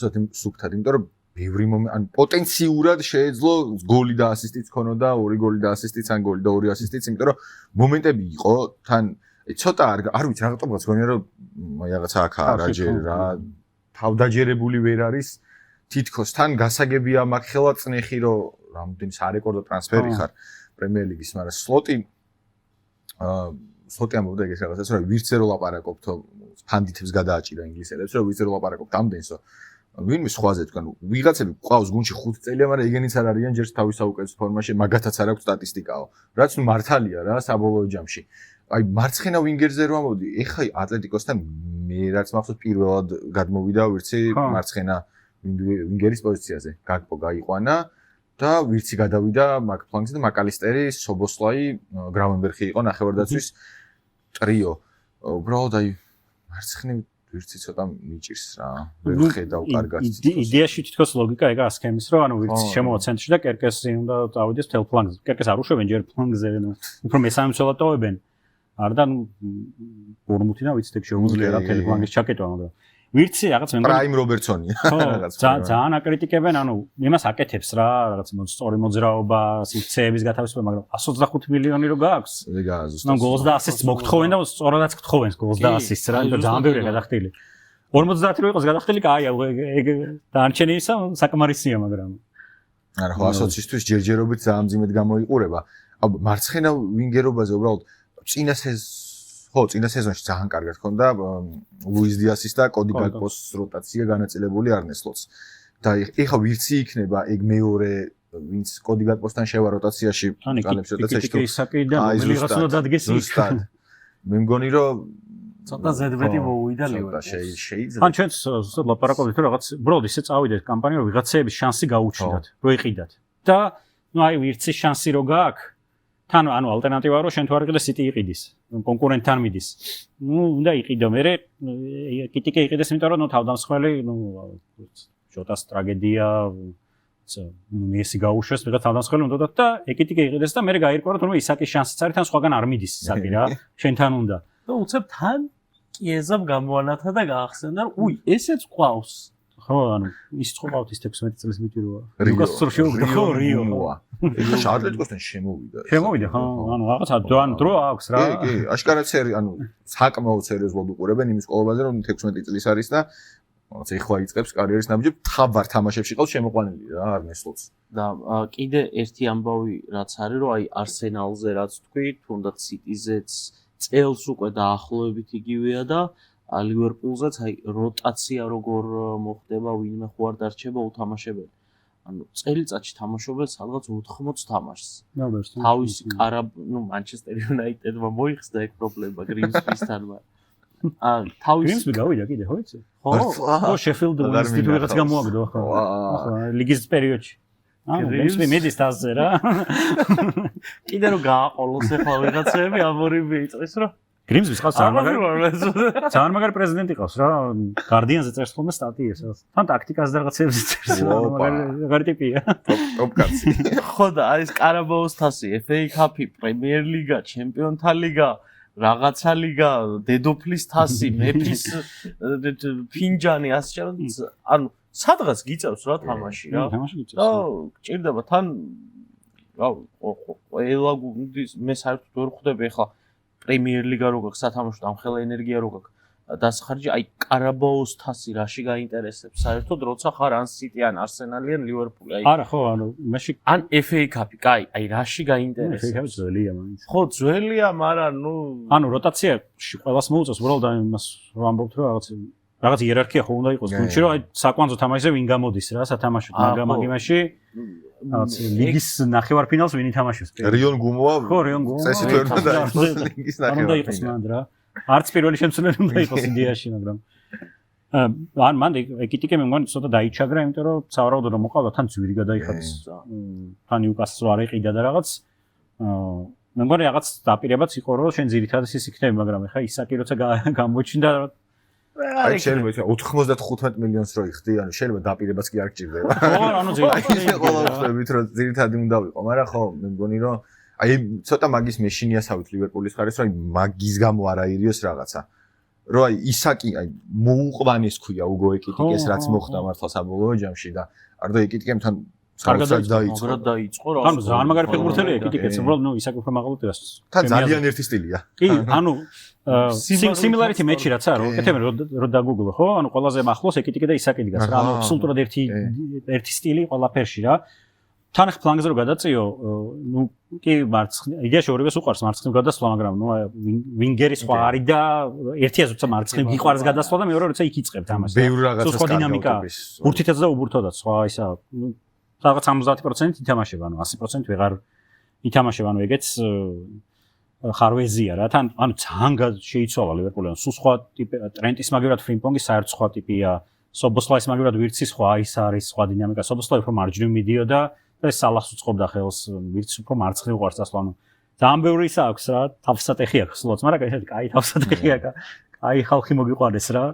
ზოგადად სუქთად იმიტომ რომ ბევრი ან პოტენციურად შეეძლო გოლი და ასისტიც ქონოდა, 2 გოლი და ასისტიც, ან გოლი და 2 ასისტიც, იმიტომ რომ მომენტები იყო, თან ცოტა არ ვიცი რაღაცა გონია რომ რაღაცა აქაა რა ჯერ რა თავდაჯერებული ვერ არის თითქოს თან გასაგებია მაგ ხელა წნეხი რომ რამდენი სარეკორდო ტრანსფერი ხარ პრემიერ ლიგის, მაგრამ სლოტი ამბობდა ეგეთ რაღაცას რომ ვირცე რო ლაპარაკობთო ფანდითებს გადააჭირა ინგლისელებს რომ ვირცე რო ლაპარაკობთ ამდენსო ვინმე სხვაზე თქვენ ვიღაცები ყავს გუნდში 5 წელია, მაგრამ ეგენიც არ არიან ჯერ თავის საუკეთესო ფორმაში, მაგათაც არ აქვს სტატისტიკაო. რაც მართალია რა საბოლოო ჯამში. აი მარცხენა ვინგერზე რო ამოდი, ეხა ატლეტიკოსთან მე რაც მახსოვს პირველად გადმოვიდა ვირცი მარცხენა ვინგერის პოზიციაზე. გაკპო გაიყვანა და ვირცი გადავიდა მაგ ფლანგზე და მაკალისტერი, სობოსლაი, გრავენბერხი იყო ნახევარდაცვის ტრიო. უბრალოდ აი მარცხენა ვირცი ცოტა მიჭირს რა. ვერ ხედავ კარგად.
იდეაში თითქოს ლოგიკა ეგაა სქემის, რომ ანუ ვირცი შემოვა ცენტრში და კერკესი უნდა წავიდეს თელ ფლანგზე. კერკეს არ უშვებენ ჯერ ფლანგზე, ნუ უფრო მესამე მცველად ტოვებენ. არ და ნუ ბორმუთი და ვიცით ეგ შეუძლია რა თელ ფლანგის ჩაკეტვა, მაგრამ ვირცი რაღაც მე
პრაიმ რობერტსონია
რაღაც. ძალიან აკრიტიკებენ, ანუ იმას აკეთებს რა, რაღაც სწორი მოძრაობა, სივრცეების გათავისუფლება, მაგრამ 125 მილიონი რო გააქვს.
ეგაა ზუსტად.
ნუ გოლს და ასისტს მოგთხოვენ და სწორადაც გთხოვენ გოლს და ასისტს რა, და ძალიან ბევრია გადახდილი. 50 რო იყოს გადახდილი, კაია, ეგ დანარჩენი ისა საკმარისია, მაგრამ
არა, ხო 120-ისთვის ჯერჯერობით ძალიან მძიმედ გამოიყურება. მარცხენა ვინგერობაზე უბრალოდ წინა სეზონში ძალიან კარგად ქონდა ლუის დიასის და კოდი გაკპოს როტაცია განაწილებული არნე სლოტს. და ეხა ვირცი იქნება ეგ მეორე ვინც კოდი გატპოსთან შევა როტაციაში
განებს როტაციაში კი ისაკი და რომელიღაც უნდა დადგეს
ზუსტად მე მგონი რომ
ცოტა ზედმეტი მოუვიდა ლივერპულს
შეიძლება
ან ჩვენც ზუსტად ლაპარაკობთ რომ რაღაც უბრალოდ ისე წავიდეთ კამპანია რომ ვიღაცების შანსი გაუჩნდათ რო იყიდათ და ნუ აი ვირცის შანსი რო გააქვს თან ანუ ალტერნატივა რო შენ თუ არ იყიდე სიტი იყიდის კონკურენტთან მიდის ნუ უნდა იყიდო მე კიტიკე იყიდეს იმიტომ რომ ნუ თავდამსხმელი ნუ ჯოტას ტრაგედია ნუ მესი გაუშვეს ვიღაც თავდამსხმელი უნდა და ეკიტიკე იყიდეს და მე გაირკვა რომ თუნდაც ისაკის შანსიც არის თან სხვაგან არ მიდის ისაკი რა შენთან უნდა
და უცებ თან კიეზამ გამოანათა და გაახსენდა რომ უი ესეც ყავს
ხო ანუ ის წყობავთ ის 16 წლის მიტიროა ლუკას სორშიო ხო რიო
შარლეტკოსთან შემოვიდა
ხო ანუ რაღაცა დრო აქვს რა
კი აშკარად ანუ საკმაოდ სერიოზულად უყურებენ იმის ყოლობაზე რომ 16 წლის არის და რაღაც ეხლა იწყებს კარიერის ნაბიჯი თავარ თამაშებში ყავს შემოყვანილი რა არნესლოც
და კიდე ერთი ამბავი რაც არის რომ აი არსენალზე რაც თქვი თუნდაც სიტიზეც წელს უკვე დაახლოებით იგივეა და ლივერპულზეც აი როტაცია როგორ მოხდება ვინმე ხო არ დარჩება უთამაშებელი ანუ წელიწადში თამაშობენ სადღაც 80 თამაშს თავისი ნუ მანჩესტერ იუნაიტედმა მოიხსნა ეგ პრობლემა გრიმსბისთან თავის
გრიმსბი გავიდა კიდე ხო იცი ხო შეფილდ უნივერსიტეტი ვიღაც გამოაგდო ხო ლიგის პერიოდში გრიმსბი მიდის თასზე რა
კიდე რომ გააყოლოს ახლა ვიღაცები ამორი მიიწეს რომ
გრიმსბის ყავს ძალიან მაგარი პრეზიდენტი ყავს რა გარდიანზე წერს ხოლმე სტატიებს თან ტაქტიკას და რაღაცებს წერს მაგარი ტიპია
ტოპ კაცი
ხო და არის კარაბაოს თასი FA Cup-ი პრემიერ ლიგა ჩემპიონთა ლიგა რაღაცა ლიგა დედოფლის თასი მეფის ფინჯანი ასე ანუ სადღაც გიწევს რა თამაში რა და გჭირდება თან რა ყველა მე საერთოდ ვერ ხვდები ახლა პრემიერ ლიგა რო გაქვს სათამაშოდ ამ ხელა ენერგია რო გაქვს დასახარჯი აი კარაბაოს თასი რაში გაინტერესებს საერთოდ როცა ხარ ან სიტი ან არსენალი ან ლივერპული აი
არა ხო ანუ მეში
ან FA Cup-ი კაი აი რაში გაინტერესებს
FA Cup-ი ძველია მაინც
ხო ძველია მაგრამ ნუ
ანუ როტაციაში ყველას მოუწევს უბრალოდ აი იმას რომ ამბობთ რომ რაღაც იერარქია ხო უნდა იყოს გუნდში რომ აი საკვანძო თამაშზე ვინ გამოდის რა სათამაშოდ მაგამაში რაღაც ლიგის ნახევარფინალს ვინ ითამაშებს
რიონ გუმოა
ხო რიონ გუმოა
წესით ვერ უნდა იყოს ლიგის
ნახევარფინალი არც პირველი შემცვლელი უნდა იყოს იდეაში მაგრამ ან მან ეკიტიკე მე მგონი ცოტა დაიჩაგრა იმიტომ რომ სავარაუდოდ რომ მოყავდა თან ძვირი გადაიხადეს თან იუკასლს არ ეყიდა და რაღაც მე მგონი რაღაც დაპირებაც იყო რომ შენ ძირითადად ის იქნები მაგრამ ეხა ისაკი როცა გამოჩნდა
აი შეიძლება 95 მილიონს რო იხდი, ანუ შეიძლება დაპირებაც კი არ გჭირდება.
ხო, ანუ
ძირითადად ყოველთვის რომ ძირითადად უნდა ვიყო, მაგრამ ხო, მე მგონი რომ აი ცოტა მაგის მეშინიასავით ლივერპულის ხარეს, რომ აი მაგის გამო არ აირიოს რაღაცა. რომ აი ისაკი აი მოუყვანეს ქვია უგო ეკიტიკეს რაც მოხდა მართლა საბოლოო ჯამში და არდა ეკიტიკემთან
კარგად დაიწყო რა.
ანუ ძალიან მაგარი ფეხბურთელია ეკიტიკეც, უბრალოდ ნუ ისაკი უფრო მაღალია.
თან ძალიან ერთი სტილია.
კი, ანუ similarity match-ი რაც არა, ეკეთებენ რომ დაგუგლო, ხო? ანუ ყველაზე ახლოს ეკიტიკე და ისაკი დგას რა. ანუ აბსოლუტურად ერთი სტილი ყველაფერში რა. თან ფლანგზე რომ გადაწიო, ნუ კი იდეაში ორივეს უყარს მარცხნივ გადასვლა, მაგრამ ნუ ვინგერი სხვა არის და ერთია როცა მარცხნივ გიყვარს გადასვლა და მეორე როცა იქ იწყებთ ამას.
ბევრი რაღაცას
დინამიკა. ბურთითაც და უბურთოდაც სხვა ისა რაღაც 70% ითამაშება, ანუ 100% ვეღარ ითამაშება, ანუ ეგეც ხარვეზია რა. თან ანუ ძალიან შეიცვალა ლივერპული, ანუ სულ სხვა ტიპი ტრენტის მაგივრად ფრიმპონგის საერთოდ სხვა ტიპია. სობოსლაის მაგივრად ვირცის სხვა ის არის, სხვა დინამიკა. სობოსლაი უფრო მარჯვნივ მიდიოდა და სალახს უწყობდა ხელს, ვირცი უფრო მარცხნივ უყარს დასვლა, ანუ ძალიან ბევრი ისა აქვს რა, თავსატეხი აქვს სულაც, მაგრამ ესეთი კაი თავსატეხი აქვს. კაი ხალხი მოგიყვარეს რა.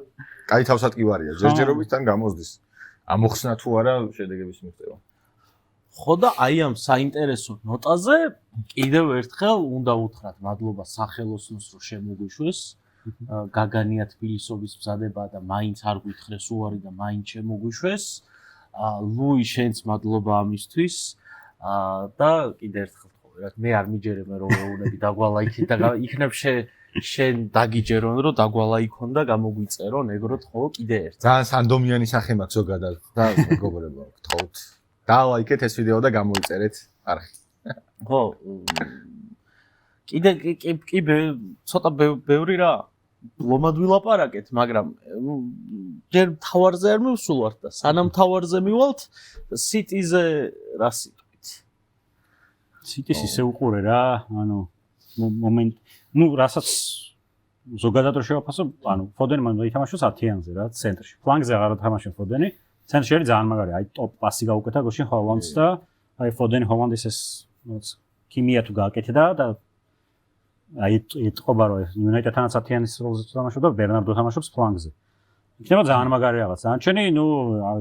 კაი თავსატკივარია, ჯერჯერობითთან გამოსდის. ამოხსნა თუ არა შედეგების მიღწევა.
ხო და აი ამ საინტერესო ნოტაზე კიდევ ერთხელ უნდა უთხრათ მადლობა სახელოსნოს რომ შემოგვიშვეს გაგანია თბილისობის მზადება და მაინც არ გვითხრეს უარი და მაინც შემოგვიშვეს ლუი შენც მადლობა ამისთვის და კიდევ ერთხელ ხო რა მე არ მიჯერებ რომ ეუბნები დაგვალა იქით და იქნებ შენ დაგიჯერონ რომ დაგვალა იქონ და გამოგვიწერონ ეგროთ ხო კიდევ ერთ
ძალიან სანდომიანი სახე მაქვს ზოგადად და მეგობრებო გთხოვთ დალაიქეთ ეს ვიდეო და გამოიწერეთ არხი.
ხო. კიდე კი ცოტა ბევრი რა ლომად ვილაპარაკეთ, მაგრამ ჯერ თავარზე არ მივსულვართ და სანამ თავარზე მივალთ City-ზე რა სიტყვით?
City-ს ისე უყურე რა, ანუ მომენტ, რასაც ზოგადად რო შევაფასო, ანუ ფოდენი მან ითამაშოს 10-იანზე რა, ცენტრში. ფლანგზე აღარ თამაშობს ფოდენი. ცენტრში არის ძალიან მაგარი, აი ტოპ პასი გაუკეთა გოშინ ჰოლანდს და აი ფოდენი ჰოლანდის ეს ქიმია თუ გააკეთდა და აი ეთყობა რომ United-თანაც 10-იანის როლზე თამაშობდა, ბერნარდო თამაშობს ფლანგზე. იქნება ძალიან მაგარი რაღაც. ანჩენი, აი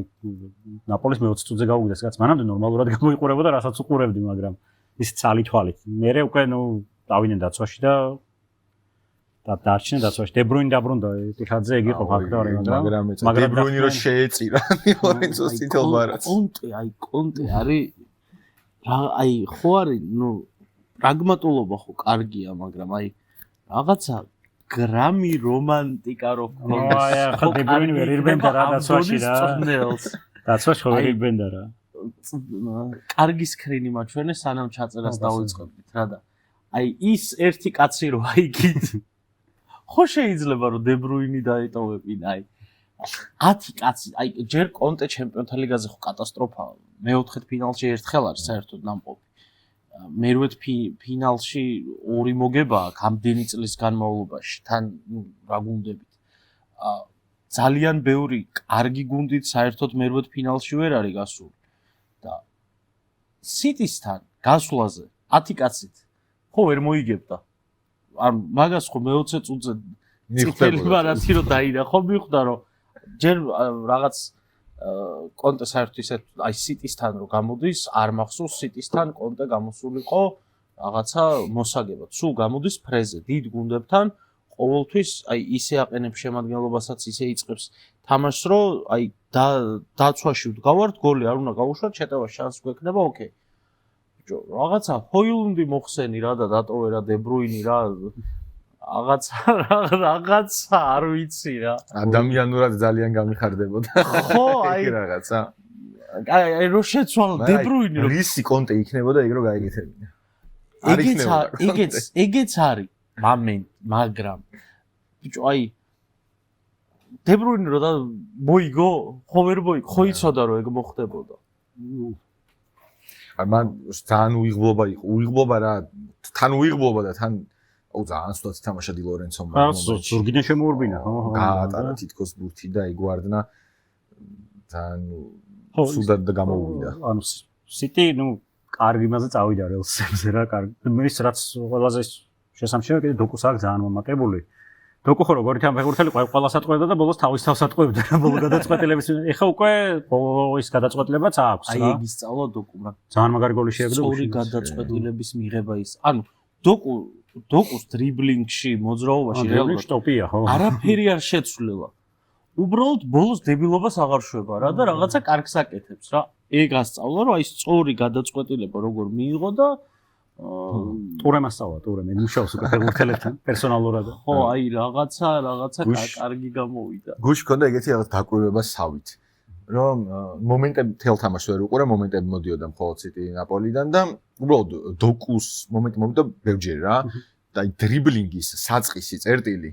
ნაპოლის მე-20 წუთზე გაუგდეს კაც, მანამდე ნორმალურად გამოიყურებოდა, რასაც უყურებდი, მაგრამ ის ცალი თვალით. მერე უკვე დავიდნენ დაცვაში და დარჩნენ დაცვაში. დე ბრუინი დაბრუნდა ეტიხადზე, ეგ იყო ფაქტორი,
მაგრამ დე ბრუინი რო შეეწირა ლორენცოს თითოეულს.
კონტე არის აი ხო არის, პრაგმატულობა ხო კარგია, მაგრამ აი რაღაცა გრამი რომანტიკა რო გქონდეს.
აი ხო დე ბრუინი ვერ ირბენდა რა დაცვაში რა. დაცვაში ხო ვერ ირბენდა რა.
კარგი სკრინი მაჩვენე სანამ ჩაწერას დავიწყებდით რა და აი ის ერთი კაცი რო აიგით ხო შეიძლება რომ დე ბრუინი დაეტოვებინა აი 10 კაცი აი ჯერ კონტე ჩემპიონთა ლიგაზე ხო კატასტროფაა მეოთხედ ფინალში ერთხელ არის საერთოდ ნამყოფი მერვედ ფინალში ორი მოგება აქვს ამდენი წლის განმავლობაში თან რა გუნდებით ძალიან ბევრი კარგი გუნდით საერთოდ მერვედ ფინალში ვერ არის გასული და City-სთან გასვლაზე 10 კაცით ხო ვერ მოიგებდა არ მაგას ხო მე-20 წუთზე წითელი ბარათი რო დაიდა ხო მიხვდა რომ ჯერ რაღაც კონტე საერთოდ ისეთ აი City-სთან რო გამოდის არ მახსოვს City-სთან კონტე გამოსულიყო რაღაცა მოსაგებად სულ გამოდის ფრეზე დიდ გუნდებთან ყოველთვის აი ისე აყენებს შემადგენლობასაც ისე იწყებს თამაშს რომ აი დაცვაში ვდგავართ გოლი არ უნდა გავუშვათ შეტევას შანსი გვექნება ოკეი ბიჭო რაღაცა ჰოილუნდი მოხსენი რა და დატოვე რა დე ბრუინი რა რაღაცა არ ვიცი რა
ადამიანურად ძალიან გამიხარდებოდა
ხო აი
რაღაცა
აი რო შეცვალო დე ბრუინი რო
რისი კონტე იქნებოდა ეგ რო გაიგეთებინა
ეგეც არის მომენტ მაგრამ ბიჭო აი დე ბრუინი რო და მოიგო ხო ვერ მოიგო ხო იცოდა რომ ეგ მოხდებოდა
მან ძალიან უიღბლობა რა თან უიღბლობა და თან აუ ძალიან სულად თამაშა დი ლორენცომ
ზურგიდან შემოურბინა ხო
გაატარა თითქოს ბურთი და იგوارდნა ძალიან სულად და გამოუვიდა
ანუ City კარგი მასე წავიდა რელსებზე რა კარგი მის რაც ყველაზე შესამჩნევი კიდე დოკუს აქვს ძალიან მომაკებული დოკუ ხო როგორი თან ფეხბურთელი ყველას ატყვევდა და ბოლოს თავის თავს ატყვევდა რა ბოლო გადაწყვეტილების ეხა უკვე ის გადაწყვეტილებაც აქვს რა
აი ეგ ისწავლა დოკუ რა
ძალიან მაგარი გოლი შეებდა
ორი გადაწყვეტილების მიღება ის ანუ დოკუს დრიბლინგში მოძრაობაში
რეალურად ტოპია ხო
არაფერი არ შეცვლილა უბრალოდ ბოლოს დებილობას აღარ შვება რა და რაღაცა კარგს აკეთებს რა ეგ ასწავლა რომ აი სწორი გადაწყვეტილება როგორ მიიღო და
ტურემ ასწავლა ტურემ მუშაობს უკვე ფეხბურთელებთან პერსონალურად
ხო აი რაღაცა კარგი გამოვიდა
გუშ ქონდა ეგეთი რაღაც დაკვირვება სავით რომ მომენტები თელ თამაშს ვერ უყურე მომენტები მოდიოდა მხოლოდ City ნაპოლიდან და უბრალოდ დოკუს მომენტი მომდა ბევრჯერ რა და დრიბლინგის საწყისი წერტილი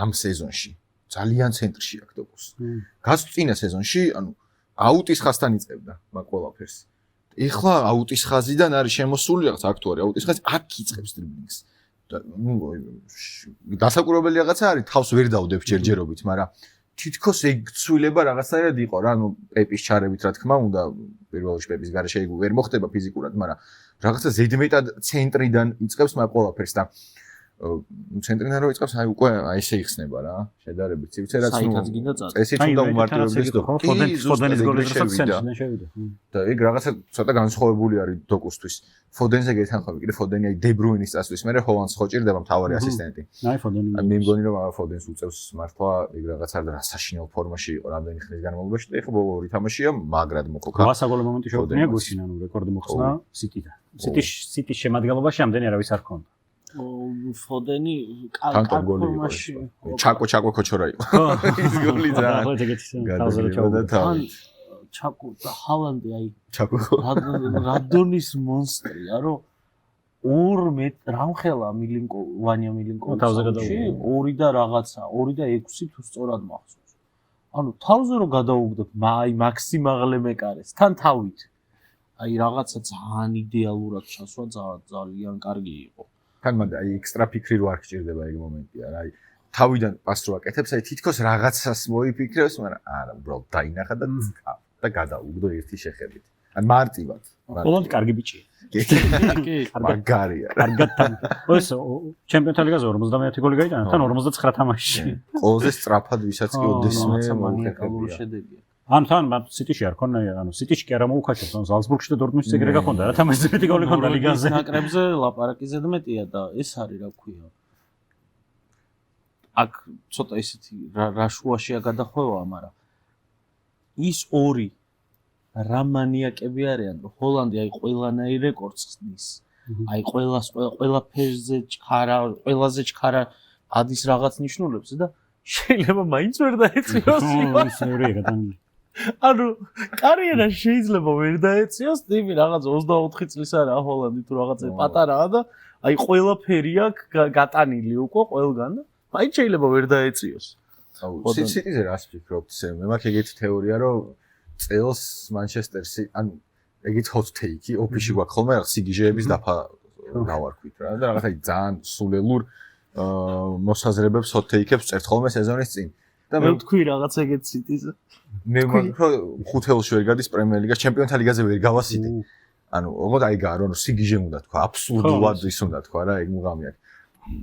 ამ სეზონში ძალიან ცენტრში აქვს დოკუს გასწინა სეზონში ანუ აუტის ხაზთან იწყებდა მაგ ყველაფერს ეხლა აუტის ხაზიდან არის შემოსული რაღაც აქტუარი აუტის ხაზი აქ იწყებს დრიბლინგს და დასაკურებელი რაღაცა არის თავს ვერ დავდებ ჯერჯერობით მაგრამ თითქოს ეგ ცვლილება რაღაცაერად იყო რა ანუ პეპის ჩარევით რა თქმა უნდა პირველ რიგში პეპის გარეშე ეგ ვერ მოხდება ფიზიკურად მაგრამ რაღაცა ზედმეტად ცენტრიდან იწყებს მაგ ყველაფერს და ცენტრიდან რო იწყებს აი უკვე აი ესე იხსნება რა შედარებით ცივცე რაც
ნუ
წესით უნდა უმარტივებდეს და
ფოდენის გოლის დროს ცენტრიდან შევიდა
და ეგ რაღაცა ცოტა განსხვავებული არის დოკუსთვის ფოდენზე გეთანხმები კიდე ფოდენი აი დე ბრუინის წასვლის მერე ჰოლანდს ხო ჭირდება მთავარი ასისტენტი
აი ფოდენი
მე მგონი რომ ფოდენს უწევს მართლა ეგ რაღაცა რა საშინელ ფორმაში იყო რამდენი ხნის განმავლობაში და ეხლა ბოლო ორი თამაშია მაგრად მოკოკა
გასაგოლო მომენტი შეგვიძლია გუშინ ანუ რეკორდი მოხსნა City-და City შემადგენლობაში ამდენი არავის არ ქონდა
ფოდენი
კანტონ გოლი იყო ჩაკო ქოჩორა იყო ის გოლი ძალიან
ჩაკო და ჰალანდი აი
ჩაკო
რადონის მონსტრია რომ 2 მეტრი რამხელა ვანია მილინკოვიჩი 2 და რაღაცა 2 და 6 თუ სწორად მახსოვს ანუ თავზე რომ გადაუგდებ, აი მაქსიმალე მეკარეს, თან თავით. აი რაღაცა ძალიან იდეალურად ჩასვა ძალიან კარგი იყო.
თან მაგრამ აი ექსტრა ფიქრი რო არ გჭირდება ეგ მომენტია რა. აი თავიდან პას რო აკეთებს, აი თითქოს რაღაცას მოიფიქრებს, მაგრამ არა, უბრალოდ დაინახა და გადაუგდო ერთი შეხედვით. ან მარტივად.
ბოლომდე კარგი ბიჭია.
კი,
მაგარია.
კარგად თან. ეს ჩემპიონთა ლიგაზე 51 გოლი გაიტანა, თან 59 თამაშში.
ყველაზე სწრაფად ვისაც კი ოდესმე
მანიაკალური შედეგია.
ან თან სიტიში არ ქონა, ანუ სიტიში კი არა მოუხაჭებს, ან ზალცბურგში და დორტმუნდში ეგრე გახონდა რა, თამაშზე მეტი გოლი ქონდა ლიგაზე.
ნაკრებზე ლაპარაკი ზედმეტია და ეს არის რა ქვია. აქ ცოტა ისეთი რა შუაშია გადახვევა, მაგრამ ის ორი რა მანიაკები არიან, რომ ჰოლანდი აი ყველანაირ რეკორდს ხსნის. აი ყველა ფერზე ჩქარა, ყველაზე ჩქარა ადის რაღაც ნიშნულებს და შეიძლება მაინც ვერ დაეციოს. ანუ კარიერა შეიძლება ვერ დაეციოს, ტიმი რაღაც 24 წლის არა ჰოლანდი თუ რაღაცა პატარაა და აი ყველაფერი აქვს გატანილი უკვე ყველგან და მაინც შეიძლება ვერ დაეციოს.
აუ სიტიზე რას ფიქრობთ? მე მაქვს ეგეთი თეორია, რომ წელს Manchester City, ანუ ეგეთ hot take-ი ოფისში გვაქვს ხოლმე რაღაც სიგიჟეების დაფა დავარქვით რა და რაღაცა ძალიან სულელურ მოსაზრებებს hot take-ებს წერთ ხოლმე სეზონის წინ.
და მე ვთქვი რაღაც ეგეთ City-ზე.
მე მაგ ხუთეულში ვერ გადის პრემიერ ლიგას, ჩემპიონთა ლიგაზე ვერ გავა City. ანუ ოღონდ აი გაარო, რომ სიგიჟე უნდა თქვა, აბსოლუტურად ის უნდა თქვა რა, ეგ მუღამი აქვს.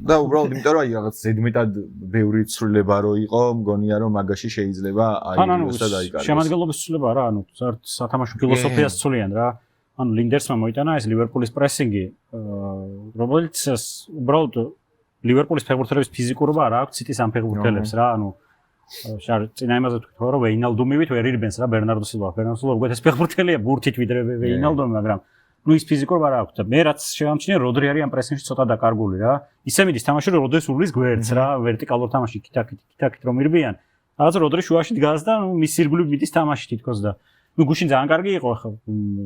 და უბრალოდ იმიტომ რომ აი რაღაც ზედმეტად ბევრი ცვლილება რო იყო, მგონია რომ მაგაში შეიძლება აიგოს და დაიკარგოს.
შემადგენლობის ცვლილება რა, ანუ სათამაშო ფილოსოფიას ცვლიან რა. ანუ ლინდერსმა მოიტანა ეს ლივერპულის პრესინგი, რომელიც უბრალოდ ლივერპულის ფეხბურთელების ფიზიკურობა არ აქვს City-ს ამ ფეხბურთელებს რა, ანუ წინა იმაზე თქვით რომ ვეინალდუმივით ვერ ირბენს რა ბერნარდო სილვა. ბერნარდო სილვა უგეთეს ფეხბურთელია ბურთით ვიდრე ვეინალდუმი, მაგრამ ну ის ფიზიკურობა არ აქვს და მე რაც შევამჩნია როდრი არის ამ პრესინგში ცოტა დაკარგული რა. ისე მიდის თამაში რომ როდეს უვლის გვერდს რა, ვერტიკალურ თამაში კითაკით რომ ირბიან. რაღაც როდრი შუაში დგას და მის ირგვლივ მიდის თამაში თითქოს და ну გუშინ ძალიან კარგი იყო ხო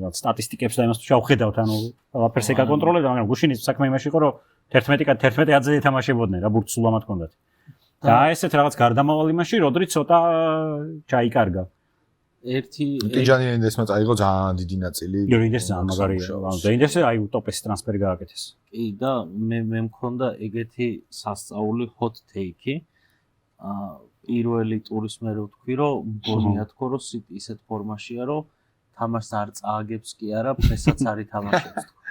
რაღაც სტატისტიკებს და იმას თუ შევხედავთ ანუ ყველაფერს ეკონტროლებდა, მაგრამ გუშინის საქმე იმაში იყო რომ 11-11-ზე ეთამაშებოდნენ რა ბურთს სულ ამათ ჰქონდათ. და ესეთ რაღაც გარდამავალ იმაში როდრი ცოტა ჩაიკარგა.
ერთი
ტიჯანი ენდესმა წაიღო ძალიან დიდი ნაწილი.
რინდერს ძალიან მაგარია. ანუ რინდერს აი ტოპის ტრანსფერი გააკეთეს.
კი და მე მქონდა ეგეთი სასწაული hot take-ი. პირველი ტურის მე რო ვთქვი რომ მგონია თქო რომ City ისეთ ფორმაშია რომ თამაშს არ წააგებს კი არა, პრესაც არ ითამაშებს თქო.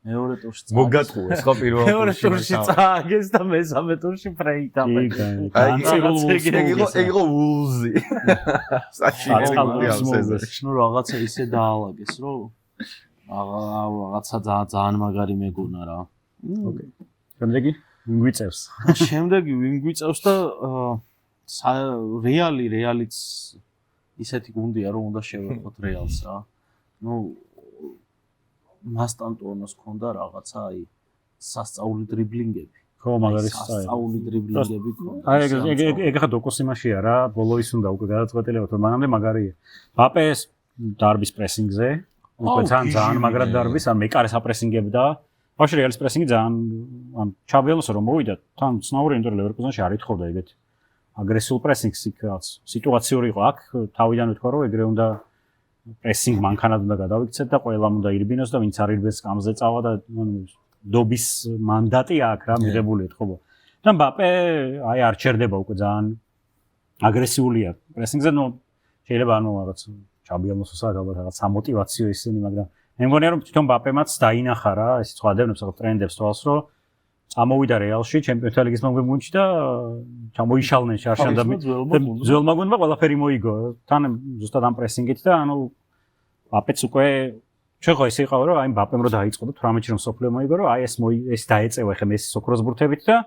მეორე ტურში
მოგატყუეს ხო პირველ
მეორე ტურში წააგეს და მესამე ტურში ფრეიტამეს.
ეგ იყო ულზი. საჩი
ნუ რაღაცა ისე დაალაგეს რომ რაღაცა ძალიან მაგარი მეგონა რა.
ოკეი. შემდეგი ვინ გვიწევს?
შემდეგი ვინ გვიწევს და რეალიც ისეთი გუნდია რომ უნდა შევეხოთ რეალს რა. ნუ მასტანტონოს ქონდა რაღაცა აი სასწაული დრიბლინგები.
ხო, მაგარი
სასწაული დრიბლინგები ქონდა.
აი ეგ ხა დოკოსიმაშია რა, ბოლო ის უნდა უკვე გადაწყვეტილებოთ, რომ მანამდე მაგარია. ბაპეს დარბის პრესინგზე, უკვე ძალიან მაგრად დარბის, ან მეკარეს აპრესინგებდა. ბავშვი რეალის პრესინგი ძალიან ან ჩაბიელოს რომ მოვიდა, თან ცნაური ინტერ ლევერკუზენში არ ითხოვდა ეგეთი აგრესიულ პრესინგს იქ რაც სიტუაციური იყო აქ, თავიდან ვთქვა რომ ეგრე უნდა პრესინგ მანქანად უნდა გადავიქცეთ და ყველამ უნდა ირბინოს და ვინც არ ირბენს კამზე წავა და დობის მანდატი აქვს რა მიღებული ეთქობა. და მბაპე აი არ ჩერდება უკვე ძალიან აგრესიულია პრესინგზე, ნუ შეიძლება ანუ რაღაც ჩაბიელოსოს ალბათ რაღაც სამოტივაციო ისინი, მაგრამ მე მგონია რომ თვითონ მბაპემაც დაინახა რა ეს სხვა დევნებს ახლა ტრენდებს თვალს რომ წამოვიდა რეალში ჩემპიონთა ლიგის მომგებუნში და ჩამოიშალნენ შარშან და ძველმა გუნდმა ყველაფერი მოიგო თან ზუსტად ამ პრესინგით და ანუ მბაპეც უკვე შეხო ესე იყო რომ აი მბაპემ რო დაიწყო და 18-ში რომ სოფლიო მოიგო რომ აი ეს დაეწევა ხე მესის ოქროს ბურთებით და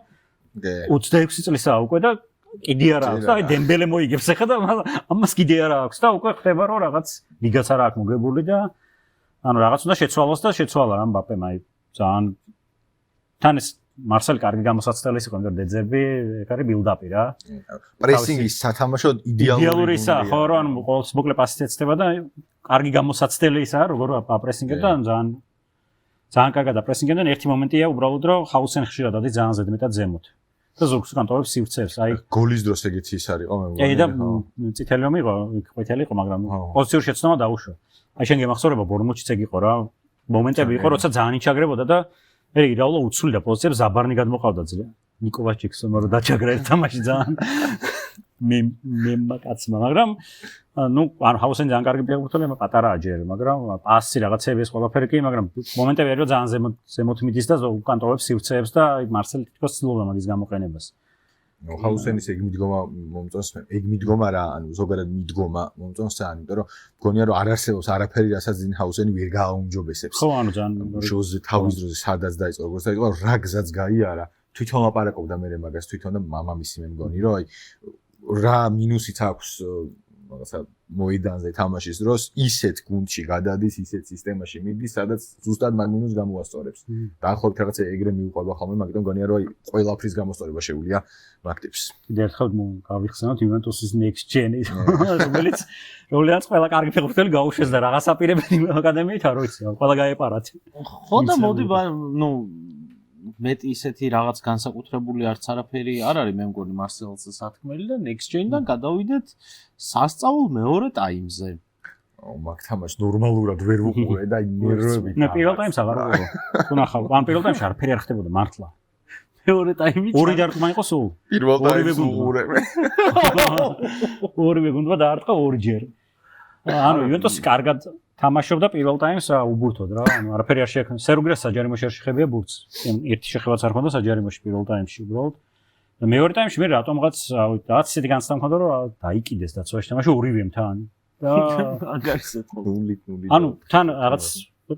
26 წლისაა უკვე და კიდე არა აქვს და აი დემბელე მოიგებს ხე და ამას კიდე არა აქვს და უკვე ხდება რომ რაღაც ლიგაც არა აქვს მოგებული და ანუ რაღაც უნდა შეცვალოს და შეცვალა რა მბაპემ აი ძალიან თან ეს მარსელი კარგი გამოსაცდელი იყო, მაგრამ დეძები ეგ არის ბილდაპი რა.
პრესინგის სათამაშო
იდეალური ისაა, ხო, რომ ანუ ყოველთვის მოკლე პასით ეცდება და კარგი გამოსაცდელი ისაა, როგორ აპრესინგებ და ძალიან კარგად აპრესინგებდნენ. ერთი მომენტია უბრალოდ რომ ხაუსენ ხშირად არის ძალიან ზედმეტად ზემოთ. და ზოგს კანტონებს სივრცეებს. აი
გოლის დროს ეგეთი ის არისო მე
აი და წითელი რომ იყო, ყვითელი იყო, მაგრამ პოზიციური შეცდომა დაუშვა. აი შენ გემახსოვრება ბორმუჩიც ეგ იყო რა. მომენტები იყო, როცა ძალიან იჩაგრებოდა და მე ირაულა უცვლიდა პოზიციებს, ზაბარნი გადმოყავდა ძალიან. ნიკოვაჩიკს რომ დაჩაგრა ერთ თამაში ძალიან მე მაგაცმა, მაგრამ ნუ ან ჰაუსენ ძალიან კარგი ფეხბურთელია, პატარაა ჯერ, მაგრამ პასი რაღაცები ეს ყველაფერი კი, მაგრამ მომენტები არის რომ ძალიან ზემოთ მიდის და უკანტოვებს სივრცეებს და აი მარსელი თვითონ ცდილობდა მაგის გამოყენებას.
ნუ ჰაუსენის ეგ მიდგომა მომწონს მე. ეგ მიდგომა რა, ანუ ზოგადად მიდგომა მომწონს ძალიან, იმიტომ რომ მგონია რომ არ არსებობს არაფერი, რასაც ძინ ჰაუსენი ვერ გააუმჯობესებს.
ხო, ანუ ძალიან
შოზე თავის დროზე სადაც დაიწყო, როგორც დაიწყო, რა გზაც გაიარა. თვითონ ლაპარაკობდა მე მაგას თვითონ და მამამისი მე მგონი რომ აი რა მინუსიც აქვს რაღაცა მოედანზე თამაშის დროს ისეთ გუნდში გადადის ისეთ სისტემაში მიდის სადაც ზუსტად მაგ მინუსს გამოასწორებს დაახლოებით რაღაცა ეგრე მიუყვება ხოლმე მაგიტომ მგონია რომ აი ყველაფრის გამოსწორება შეუძლია მაგ ტიპს
კიდევ ერთხელ გავიხსენოთ Juventus-ის next gen-ი რომელიც ყველა კარგი ფეხბურთელი გაუშვეს და რაღაც აპირებენ აკადემიით არ ვიცი ყველა გაეპარათ
ხო და მოდი ნუ მეტი ისეთი რაღაც განსაკუთრებული არც არაფერი არ არის მე მგონი მარსელზე სათქმელი და next gen-დან გადავიდეთ სასწაულ მეორე ტაიმზე.
მაგ თამაშს ნორმალურად ვერ ვუყურე და ნერვები.
მე პირველ ტაიმს აღარ ვუყურე. თუ ნახავ, ან პირველ ტაიმში არაფერი არ ხდებოდა მართლა.
მეორე ტაიმი
ორი დარტყმა იყო სულ.
პირველ ტაიმს ვუყურე მე.
ორივე გუნდმა დაარტყა ორჯერ. ანუ Juventus-ი კარგად თამაშობდა პირველ ტაიმს უბურთოდ რა, ანუ არაფერი არ შეექმნა. სერუგრას საჯარიმოში არ შეხებია ბურთს. ერთი შეხებაც არ ჰქონდა საჯარიმოში პირველ ტაიმში უბრალოდ. და მეორე ტაიმში მე რატომღაც რაღაც ისეთი განცდა მქონდა რომ დაიკიდეს დაცვაში თამაში ორივემ თან. და
აგარსეთ
0-0.
ანუ თან რაღაც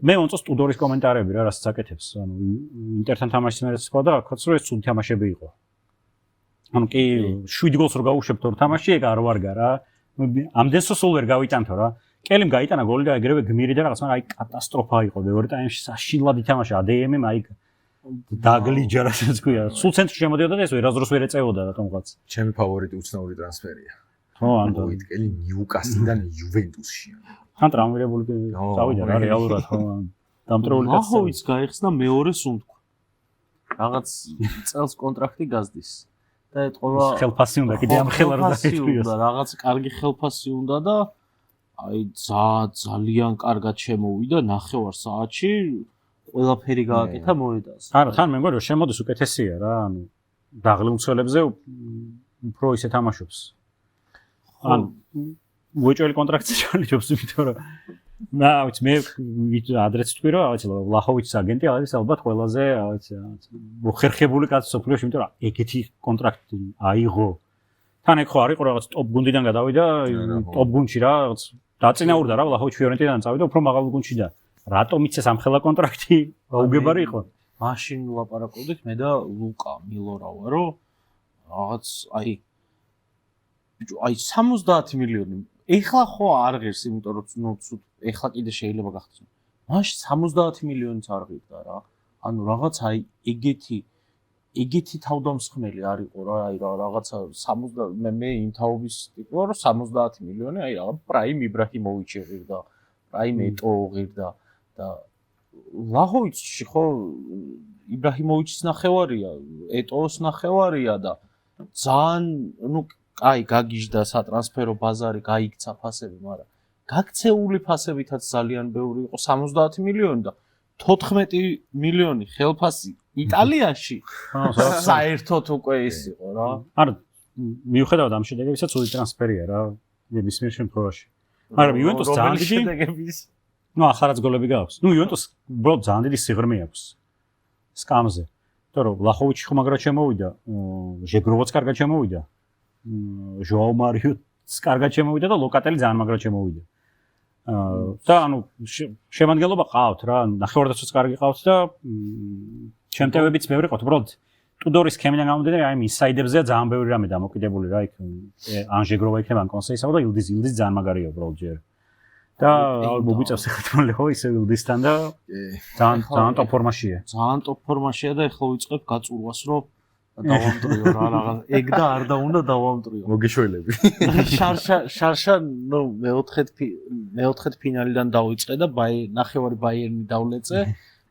მე მომწონს ტუდორის კომენტარები რა, რასაც აკეთებს. ანუ ინტერთან თამაშის მერეც თქვა და აქაც რომ ეს ცუდი თამაშები იყო. ანუ კი 7 გოლს რო გაუშვებთ ორ თამაში ეგ არ ვარგა რა. ამდენსო სულ ვერ გავიტანთო რა. კელიმ გაიტანა გოლი და ეგრევე გმირი და რაღაც, მაგრამ აი კატასტროფა იყო მეორე ტაიმში საშინლად ითამაშა ADM-მა აი დაგლიჯა რასაც ქვია. სულ ცენტრში შემოდიოდა და ეს ვერასდროს ვერ ეწეოდა რატომღაც.
ჩემი ფავორიტი უცნაური ტრანსფერია.
ხო, ანუ
ვიტკელი ნიუკასლიდან იუვენტუსში.
თან ტრამვირებული წავიდა რა რეალურად ხო. დამტრეული კაცი.
ლაჰოვიც გაიხსნა მეორე სუნთქვა. რაღაც წელს კონტრაქტი გაზდის. და ეთყობა
ხელფასი უნდა კიდე ამ ხელარ დაიწვიოს.
რაღაც კარგი ხელფასი უნდა და აი ძალიან კარგად შემოვიდა ნახევარ საათში ყველაფერი გააკეთა მოედანს.
არა, თან მე მგონი რომ შემოდის უკეთესია რა, ანუ დაღლილ მცველებზე უფრო ისე თამაშობს. ან უეჭველი კონტრაქტი ჩალიჯობს, იმიტომ რომ ვიცი მე ადრეც თქვი რომ ვიცი ლაჰოვიჩის აგენტი არის ალბათ ყველაზე ვიცი მოხერხებული კაცი სოფლიოში, იმიტომ რომ ეგეთი კონტრაქტი აიღო. თან ეგ ხო არ იყო რაღაც ტოპ გუნდიდან გადავიდა, ტოპ გუნდში რა, რაღაც დაწინაურდა რა ლაჰოვიჩი ფიორენტინიდან წავიდა, უფრო მაღალ გუნდში და რატომ იცეს ამ ხელა კონტრაქტი გაუგებარი იყო.
მაშინ ვლაპარაკობდით მე და ლუკა მილორავა რომ რაღაც აი 70 მილიონი. ეხლა ხო არ ღირს, იმიტომ რომ ნუ ეხლა კიდე შეიძლება გახდეს. მაშინ 70 მილიონიც არ ღირდა რა. ანუ რაღაც აი ეგეთი თავდამსხმელი არისო რა, აი რაღაცა 70 მე იმ თაობის ტიპი ვარ რომ 70 მილიონი აი რაღაც პრაიმ იბრაჰიმოვიჩი ღირდა, პრაიმ ეტო ღირდა და ლაჰოვიჩი ხო იბრაჰიმოვიჩის ნახევარია, ეტოს ნახევარია და ძალიან ნუ აი გაგიჟდა სატრანსფერო ბაზარი, გაიქცა ფასები, მაგრამ გაქცეული ფასებითაც ძალიან ბევრი იყო 70 მილიონი და 14 მილიონი ხელფასი იტალიაში საერთოდ უკვე ის იყო რა.
არა, მიუხედავად ამ შედეგებისა, ცუდი ტრანსფერია რა, ნებისმიერ შემთხვევაში. მაგრამ Juventus ძალიან დიდი
შედეგების
ნუ ახარაც გოლები გაქვს. ნუ Juventus უბრალოდ ძალიან დიდი სიღრმე აქვს. სკამზე. იმიტომ რომ ლაჰოვიჩი ხო მაგრად შემოვიდა, ჟეგროვაც კარგად შემოვიდა. ჟოაო მარიოც კარგად შემოვიდა და ლოკატელი ძალიან მაგრად შემოვიდა. და ანუ შემადგენლობა ყავთ რა, ნახევარდაცვაც კარგი ყავთ და ჩემტევებიც ბევრი ყავთ. უბრალოდ ტუდორის სქემიდან გამომდინარე, აი ინსაიდებზეა ძალიან ბევრი რამე დამოკიდებული რა, იქ ან ჟეგროვა იქნება, ან კონსეისავა და ილდის ძალიან მაგარია უბრალოდ ჯერ. და მოგვიწევს ახლა თმოლეო ისე ილდისთან და ძალიან ტოპ ფორმაშია.
ძალიან ტოპ ფორმაშია და ეხლა ვიწყებ გაწურვას რომ დავამტრიო რა რაღაც ეგ და არ დაუნდა დავამტრიო.
მოგეშველები.
შარშა ნუ მეოთხედ ფინალიდან დავიწყე და ნახევარი ბაიერნი დავლეწე.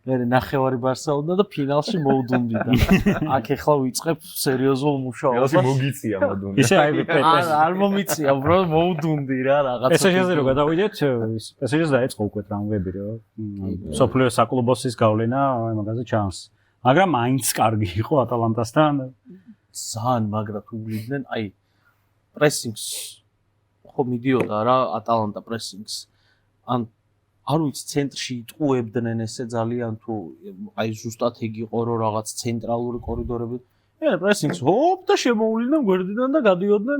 მე ნახევარი ბარსა უნდა და ფინალში მოუდუნდი და აქ ახლა ვიწყებ სერიოზულ მუშაობას.
მოგიწია მოდუნი.
ისე აი
არ მომიწია, უბრალოდ მოუდუნდი რა რაღაცა.
PSG-ზე რო გადავიდეთ, PSG-ზე დაიწყო უკვე ტრამვები რა. სოფლიო საკლუბოსის გავლენა აი მაგაზე ჩანს. მაგრამ მაინც კარგი იყო ატალანტასთან.
ძალიან მაგრად უვლიდნენ, აი პრესინგს ხო მიდიოდა რა ატალანტა პრესინგს. ან არ ვიცი ცენტრში იტყუებდნენ ესე ძალიან თუ აი ზუსტად ეგ იყო რომ რაღაც ცენტრალური კორიდორები მე პრესინგს ჰოპ და შემოუვლიდნენ გვერდიდან და გადიოდნენ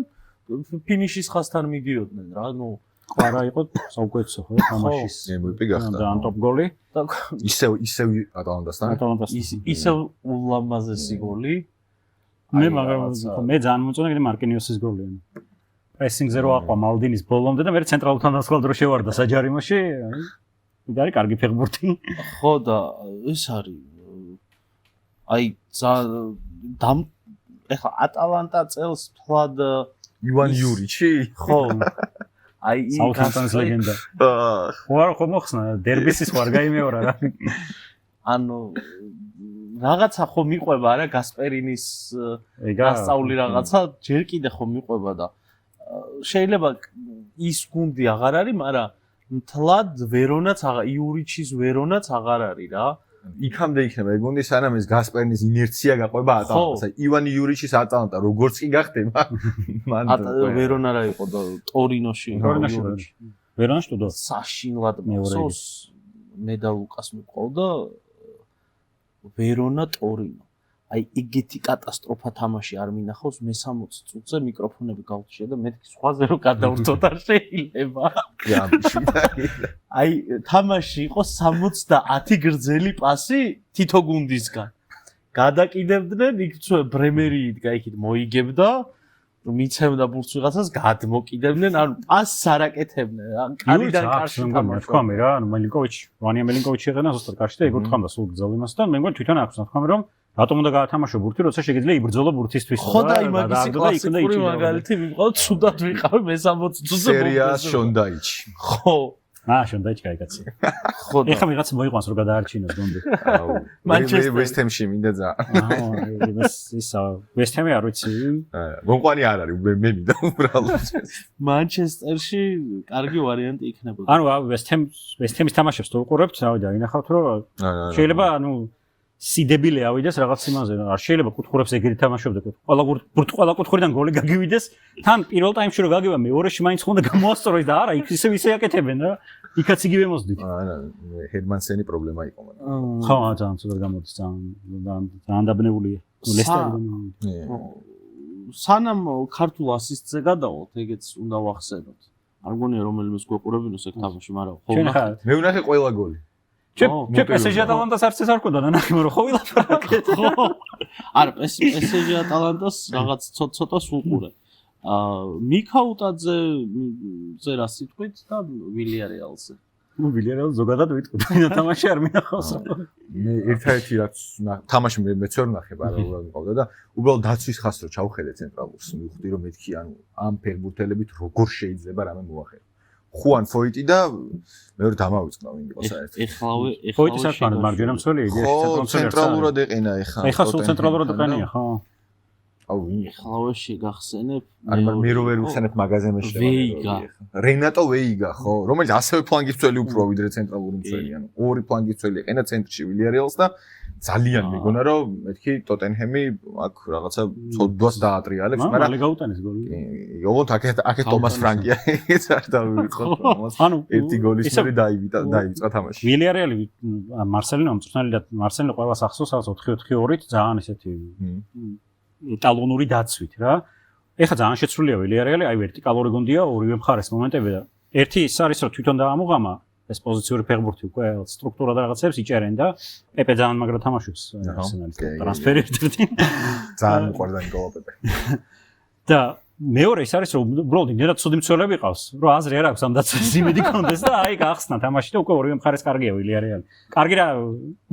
ფინიშის ხაზთან მიდიოდნენ რა ნუ
ყარა იყო საუკეთესო ხო თამაშის
MVP გახდა
და ან ტოპ გოლი
და ისევ ატალანტასთან
ისევ ულამაზესი გოლი
მე მაგრამ მე ძალიან მოწონა კიდე მარკინიოსის გოლი პრესინგზე რო აყვა მალდინის ბოლომდე და მე ცენტრალურთან დასხვალ დრო შევარდა საჯარიმოში აი კარგი ფეხბურთი
ხო და ეს არის აი ეხლა ატალანტა წელს თვად
ივან იურიჩი
ხო აი
საუთჰამპტონის ლეგენდა ხო მოხსნა დერბისის ხარ გაიმეორა რა
ანუ რაღაცა ხო მიყვება რა გასპერინის გასწავლი რაღაცა ჯერ კიდე ხო მიყვება და შეიძლება ის გუნდი აღარ არის, მაგრამ მთლად ვერონაც იურიჩის ვერონაც აღარ არის რა.
იქამდე იქნება ეგ გუნდი სანამ ეს გასპერინის ინერცია გაყვება ატალანტას. აი ივან იურიჩის ატალანტა როგორც კი გახდება, მან
ვერონა რა იყო და ტორინოში.
ვერონაში თუ
საშინლად მოსოს მე და ლუკას მიყვავდა ვერონა ტორინო. აი ეგეთი კატასტროფა თამაში არ მინახავს მე 60 წუთზე მიკროფონები გავუჩია და მეთქი სხვაზე რო გადავწოთ არ შეიძლება. აი თამაში იყო 70 გრძელი პასი თითო გუნდისგან. გადაკიდებდნენ იქ ბრემერი იდგა იქით მოიგებდა მიცემდა ბურთს ვიღაცას გადმოკიდებდნენ ანუ პასს არ აკეთებდნენ რა კარიდან კარში
თქვა მე რა ანუ მელინკოვიჩი ვანია მელინკოვიჩი იყენა ზუსტად კარში და ეგ უთქამდა სულ გრძელ იმას და მე მგონი თვითონ აქვს თქვა რომ რატომ უნდა გაათამაშო ბურთი როცა შეგიძლია იბრძოლო ბურთისთვის
ხო და იმაგისი კლასიკური მაგალითი ვიყავ ცუდად ვიყავ მე 60 წუთზე
სერია შონდაიჩი
ხო
შონდაიჩი კაიკაცი
ხო და
ეხლა ვიღაც მოიყვანს რომ გადაარჩინოს გონდი
მანჩესტერ ვესტჰემში მინდა ძა
ისა ვესტჰემი არ ვიცი
მომყვანი არ არის მე მინდა უბრალოდ
მანჩესტერში კარგი ვარიანტი იქნებოდა
ანუ ვესტჰემის თამაშებს თუ უყურებთ რავი და ინახავთ რომ შეიძლება ანუ სიდებილე ავიდეს რაღაც იმაზე არ შეიძლება კუთხურებს ეგრე თამაშობდე ყველა კუთხურიდან გოლი გაგივიდეს თან პირველ ტაიმში რომ გაგივა მეორეში მაინც ხონდა გამოასწოროს და არა იქ ისე აკეთებენ რა იქაც იგივე მოსდით
არა ჰედმანსენი პრობლემა იყო მაგრამ
ხო ძალიან ცუდად გამოდის ძალიან დაბნეულია ლესტერი
სანამ ქართულ ასისტზე გადავალთ ეგეც უნდა ვახსენოთ არ გონია რომელიმეს გვეყურებინოს ეგ თამაში მაგრამ ხო
მე ვნახე ყველა გოლი
ჩე PSG ატალანტას არც ეს არ ქონდა და ნახე რომ ხო ვილაპარაკეთ
ხო არა PSG ატალანტას რაღაც ცოტა სულყურე მიქაუტაძე რა სიტყვით და ვილიარეალზე
ნუ ვილიარეალ ზოგადად ვიტყვით და თამაში არ მინახავს
მე ერთ-ერთი რაც თამაში მეც ვერ ნახე პარალელურად მიყავდა და უბრალოდ დაცვის ხას რო ჩავხედე ცენტრალურს მივხვდი რომ მეთქი ანუ ამ ფეხბურთელებით როგორ შეიძლება რამე მოახერხო ხუან ფოიტი და მეორე დამავიწყდა ვინ იყო საერთოდ
ეხლავე
ფოიტი საერთოდ მარჯვენა მცველი
ხო ცენტრალურად ეყენა
ეხლა სულ ცენტრალურად ეყენია ხო
აუ
ეხლავე შეგახსენებ
მე რო ვერ ვიხსენებ მაღაზია მეშლება რენატო ვეიგა ხო რომელიც ასევე ფლანგის მცველი უფრო ვიდრე ცენტრალური მცველი ანუ ორი ფლანგის მცველი ეყენა ცენტრში ვილიარეალს და ძალიან მეგონა რომ მეთქი ტოტენჰემი აქ რაღაცა ცოდვას დაატრიალებს
მაგრამ მალე გაუტანეს გოლი
ოღონდ აქეთ თომას ფრანკია ეს არ დავიწყო ანუ ერთი გოლის მერე დაივიწყა თამაში
ვილიარეალი მარსელინო მწვრთნელი და მარსელინო ყველას ახსოვს 4-4-2-ით ძალიან ესეთი ეტალონური დაცვით რა ეხლა ძალიან შეცვლილია ვილიარეალი აი ვერტიკალური გუნდია ორივე მხარეს მომენტები და ერთი ის არის რომ თვითონ დაამოღამა ეს პოზიციური ფეხბურთი უკვე სტრუქტურა და რაღაცებს იჭერენ და პეპე ძალიან მაგრად თამაშობს არსენალის ტრანსფერი ერთ-ერთი
ძალიან უყვარდა ნიკოლა პეპე
და მეორე ის არის რომ უბრალოდ იმედად ცუდი მცველები ყავს რომ აზრი არ აქვს ამ დაცვის იმედი კონდეს და აი გახსნა თამაში და უკვე ორივე მხარეს კარგია ვილიარეალი კარგი რა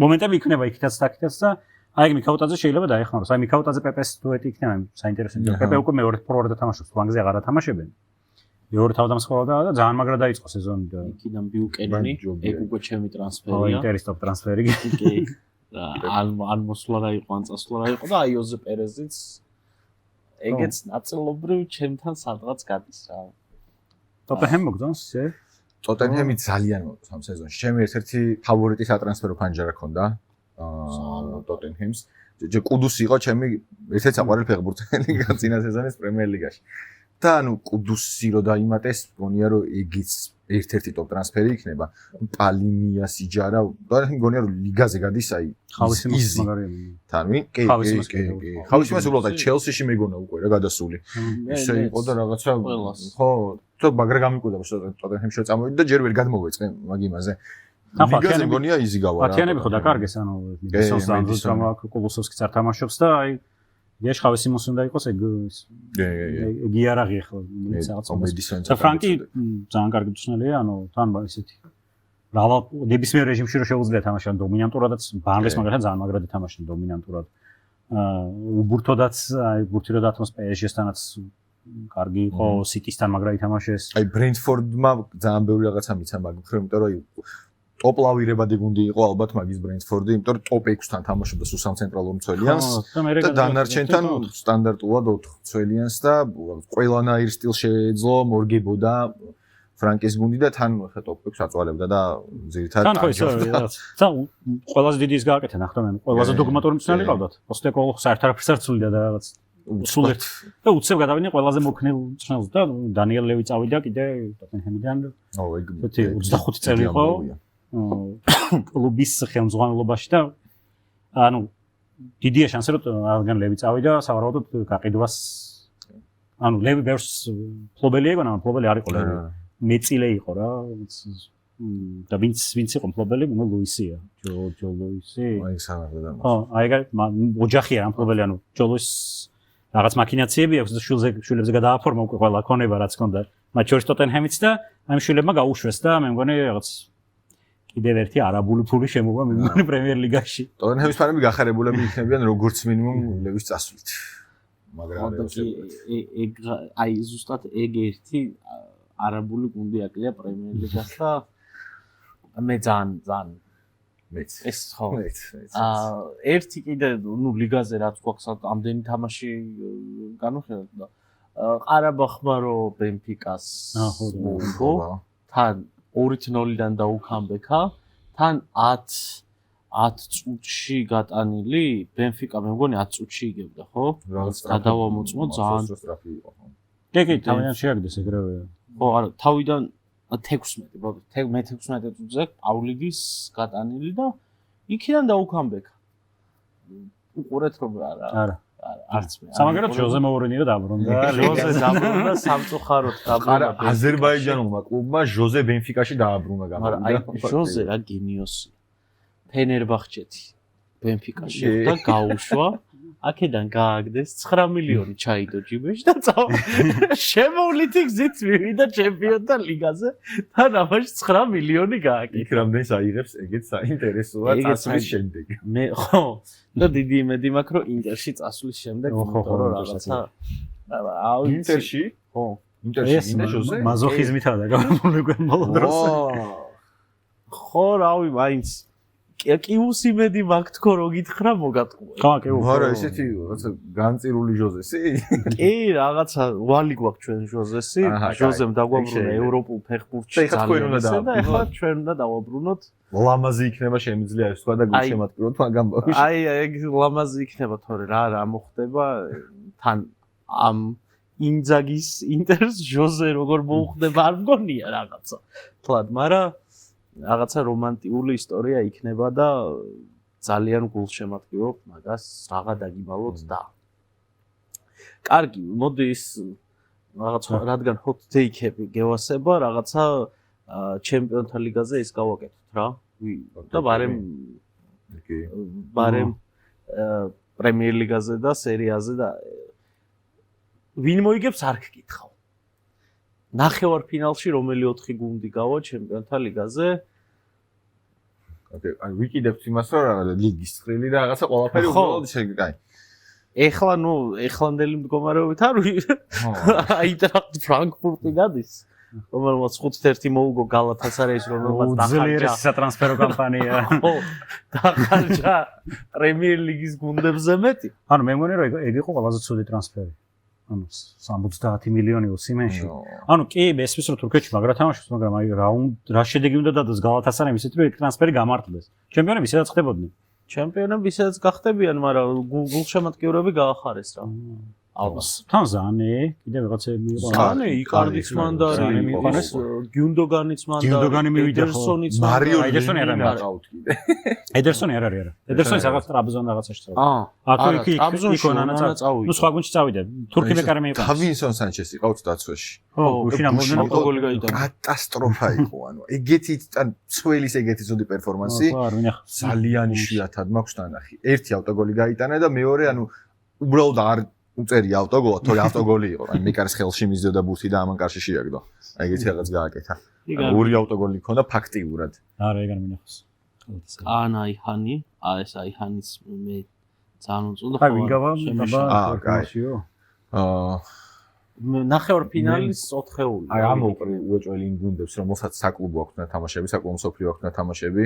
მომენტები იქნება იქითაც და აქითაც და აი მიქაუტაძე შეიძლება დაეხმაროს აი მიქაუტაძე პეპეს დუეტი იქნება საინტერესო პეპე უკვე მეორე ფორვარდად თამაშობს ფლანგზე აღარ ათამაშებენ მეორე თავდამსხმელად და ძალიან მაგრა დაიწყო სეზონი და
იქიდან ბიუკენენი ეგ უკვე ჩემი ტრანსფერია.
ინტერის ტოპ ტრანსფერი.
კი. ან მოსვლა რა იყო, ან წასვლა რა იყო და აი ოზე პერეზიც ეგეც ნაწილობრივ ჩემთან სადღაც გადის რა.
ტოტენჰემ მოგწონს ისე?
ტოტენჰემი ძალიან მოწონს ამ სეზონში. ჩემი ერთ-ერთი ფავორიტი სატრანსფერო ფანჯარა ქონდა. ტოტენჰემს. კუდუსი იყო ჩემი ერთ-ერთი საყვარელი ფეხბურთელი წინა სეზონის პრემიერ ლიგაში. და ანუ კუდუსი რო დაიმატეს, მგონია რომ ეგიც ერთ-ერთი ტოპ ტრანსფერი იქნება. პალინიას იჯარა, და მგონია რომ ლიგაზე გადის აი
ხავისი მაგარია.
თანვი? კი. ხავისი მას უბრალოდ აი ჩელსიში მეგონა უკვე რა გადასული. ისე იყო და რაღაცა ხო, თო მაგრა გამიკვირდა ტოტენჰემში წამოვიდა და ჯერ ვერ გადმოვეწყე მაგ იმაზე. ლიგაზე მგონია იზი გავა რა.
პატიანები ხო დაკარგეს, ანუ მედისონს კულუსოვსკიც არ თამაშობს და აი ეს ხავისი მოს უნდა იყოს ეგ გიარაღი ხო რაღაც
მედისონს.
და ფრანკი ძალიან კარგი მწვრთნელია, ანუ თან ისეთი რავალ ნებისმიერ რეჟიმში რო შეუძლია თამაშან დომინანტურადაც ბანლეს მაგალითად ძალიან მაგრად ითამაშა დომინანტურად. უბურთოდაც აი უბურთი რო დათმოს PSG-სთანაც კარგი იყო, სიტისთან მაგრა ითამაშეს.
აი ბრენდფორდმა ძალიან ბევრი რაღაცა მიცა მაგ მხრივ, იმიტომ რომ ტოპ ლავირებადი გუნდი იყო ალბათ მაგის ბრენდფორდი, იმიტომ რომ ტოპ 6-თან თამაშობდა სუსამ ცენტრალურ მცველიანს და დანარჩენთან სტანდარტულად 4 მცველიანს და ყველანაირ სტილს შეეძლო, მორგებოდა ფრანკის გუნდი და თან ხა ტოპ 6 აწვალებდა და ძირითადად
თან ხო ისე თან ყველაზე დიდი ის გააკეთა ნახტომენ, ყველაზე დოგმატური მცველი ყავდათ. პოსტეკოლო საერთოდ არაფერს არ ცვლიდა და რაღაც სულ და უცებ გადავიდნენ ყველაზე მოქნილ მცველს და დანიელ ლევი წავიდა კიდე ტოტენჰემიდან. ო ეგ 25 წელი იყო. კლუბის ხელმძღვანელობაში და ანუ დიდია შანსი რომ აღგან ლევი წავიდა სავარაუდოდ გაყიდვას ანუ ლევი ბევრს ფლობელი ეგონა ფლობელი არ იყო ლევი მეწილე იყო რა და ვინც იყო ფლობელი ლუისია ჯო ლუისი
აი სანახდა და
ხო აი ოჯახია ამ ფლობელი ანუ ჯო ლუის რაღაც მაქინაციები აქვს და შვილებზე გადააფორმა უკვე ყველა ქონება რაც ჰქონდა მათ შორის ტოტენჰემიც და ამ შვილებმა გაუშვეს და მე მგონი რაღაც კიდევ ერთი არაბული ფული შემოვა მე მგონი პრემიერ ლიგაში.
ტოტენჰემის ფანები გახარებულები იქნებიან როგორც მინიმუმ ლევის წასვლით. მაგრამ
ეგ აი ზუსტად ეგ ერთი არაბული გუნდი აკლია პრემიერ ლიგას და მე ძალიან
მეც
ეს ხო ერთი კიდე ნუ ლიგაზე რაც გვაქვს ამდენი თამაში განვხედოთ და ყარაბაღმა რო ბენფიკას მოიგო თან 2-0-დან დაუქამბექა თან 10 წუთში გატანილი ბენფიკა მე მგონი 10 წუთში იგებდა ხო? გადავამოწმო ძალიან
სტრაფი იყო ხო?
კი თავიდან შეაგდეს ეგრევე.
ხო არა თავიდან 16 მე 16 წუთზე პავლიგის გატანილი და იქიდან დაუქამბექა. უყურეთ რომ არა არც მე.
სამაგერად ჟოზე მოურინია დაბრუნდა.
ჟოზე დაბრუნდა სამწუხაროდ დაბრუნდა.
აზერბაიჯანულმა კლუბმა ჟოზე ბენფიკაში დააბრუნა გამოვიდა.
აი ჟოზე რა გენიოსია. ფენერბახჩეთი ბენფიკაში და გაუშვა. აქედან გააგდეს 9 მილიონი ჩაიდო ჯიბეში და შემოვლითი გზით მივიდა ჩემპიონთა ლიგაზე და ამაში 9 მილიონი გააკეთა.
იქ რამდენს აიღებს ეგეც საინტერესოა წასვლის შემდეგ.
მე ხო და დიდი იმედი მაქვს რომ ინტერში წასვლის შემდეგ იმიტომ რომ რაღაცა
ინტერში?
ხო
ინტერში ინდა ჟოზე?
მაზოხიზმითაა დაგამული გვემბოლო დროს.
ხო რავი მაინც კიუს იმედი მაქვს თქო რომ გითხრა მოგატყუა.
ხო კიუ.
არა ესეთი რაღაცა განწირული ჟოზესი?
კი რაღაცა ვალი გვაქვს ჩვენ ჟოზესი. ჟოზემ დაგვაბრუნა ევროპულ ფეხბურთში ძალიან და ეხლა ჩვენ უნდა დავაბრუნოთ.
ლამაზი იქნება შემიძლია ეს თქვა და გუშემატკივროთ მაგამ ბავშვი.
აი ეგ ლამაზი იქნება თორე რა მოხდება თან ამ ინძაგის ინტერს ჟოზე როგორ მოუხდება არ მგონია რაღაცა. თლად, მაგრამ რაღაცა რომანტიკული ისტორია იქნება და ძალიან გულშემატკივრობ მაგას რაღა დაგიბალოთ და კარგი მოდი ის რაღაცა რადგან hot take-ები გევასება რაღაცა ჩემპიონთა ლიგაზე ის გავაკეთოთ რა და ბარემ პრემიერ ლიგაზე და სერიაზე და ვინ მოიგებს არ გკითხავ ნახევარფინალში რომელი 4 გუნდი გავა ჩემპიონთა ლიგაზე?
ოკეი, აი ვიკიდებთ იმას, რომ ლიგის წრილი და რაღაცა ყველაფერი უბრალოდ აი.
ეხლა ეხლანდელი მდგომარეობით არ აინტრახტ ფრანკფურტი გადის. რომელმაც 5-1 მოუგო გალათასარაის რომელმაც
უძლიერესი სატრანსფერო კამპანია.
ხო, დახარჯა პრემიერ ლიგის გუნდებზე მეტი.
ანუ მე მგონი რომ ეგ იყო ყველაზე ცუდი ტრანსფერი. ანუ 70 მილიონი ოსიმენში. ანუ კი მესმის რომ თურქეთში მაგრა თამაშობს, მაგრამ აი რა შედეგი უნდა დადოს გალათასარაიმ ისეთ რომ ეგ ტრანსფერი გამართლდეს. ჩემპიონები ისედაც ხდებოდნენ.
ჩემპიონები ისედაც გახდებიან, მაგრამ გულშემატკივრები გაახარეს რა. ალბათ.
თან ზანე, კიდე ვიღაცები მიიღო.
ზანე, იკარდის მანდარი, მიიღეს, გიუნდოგანიც მანდარი,
გიუნდოგანი მივიდა,
ედერსონიც
მარიო
ედერსონი არ არის.
აყავთ კიდე.
ედერსონი არ არის არა. ედერსონი რაღაც ტრაბზონ რაღაცაში წავიდა.
არა,
იქ
ტრაბზონში
ნუ სხვა გუნდში წავიდა. თურქი ბეკარი მიიღო.
დავინსონ სანჩესი ყავთ დაცვაში.
ხო, გუშინ ამბობდნენ
ავტოგოლი გაიტანა.
კატასტროფა იყო, ანუ ეგეთი თან ცველის ეგეთი ზოდი პერფორმანსი.
ხო, არ ვინახ.
ძალიან იშვიათად მაქვს თანახი. ერთი ავტოგოლი გაიტანა და მეორე ანუ უბრალოდ არ უწერია ავტოგოლად, თორე ავტოგოლი იყო. აი მეკარის ხელში მისდევდა ბურთი და ამან კარში შეაგდო. აი ეგეთი რაღაც გააკეთა. ორი ავტოგოლი ჰქონდა ფაქტიურად.
არა, ეგ არ მინახავს.
აიჰანი, ეს აიჰანის მე ძალიან უწუდა
ხო. აი ვინგავა დაბა.
კაი.
ნახევარფინალის 4-ეული.
აი ამოუკრი უეჭველი გუნდებს, რომელსაც საკლუბო აქვს და თამაშები, საკლუბო მსოფლიო აქვს და თამაშები.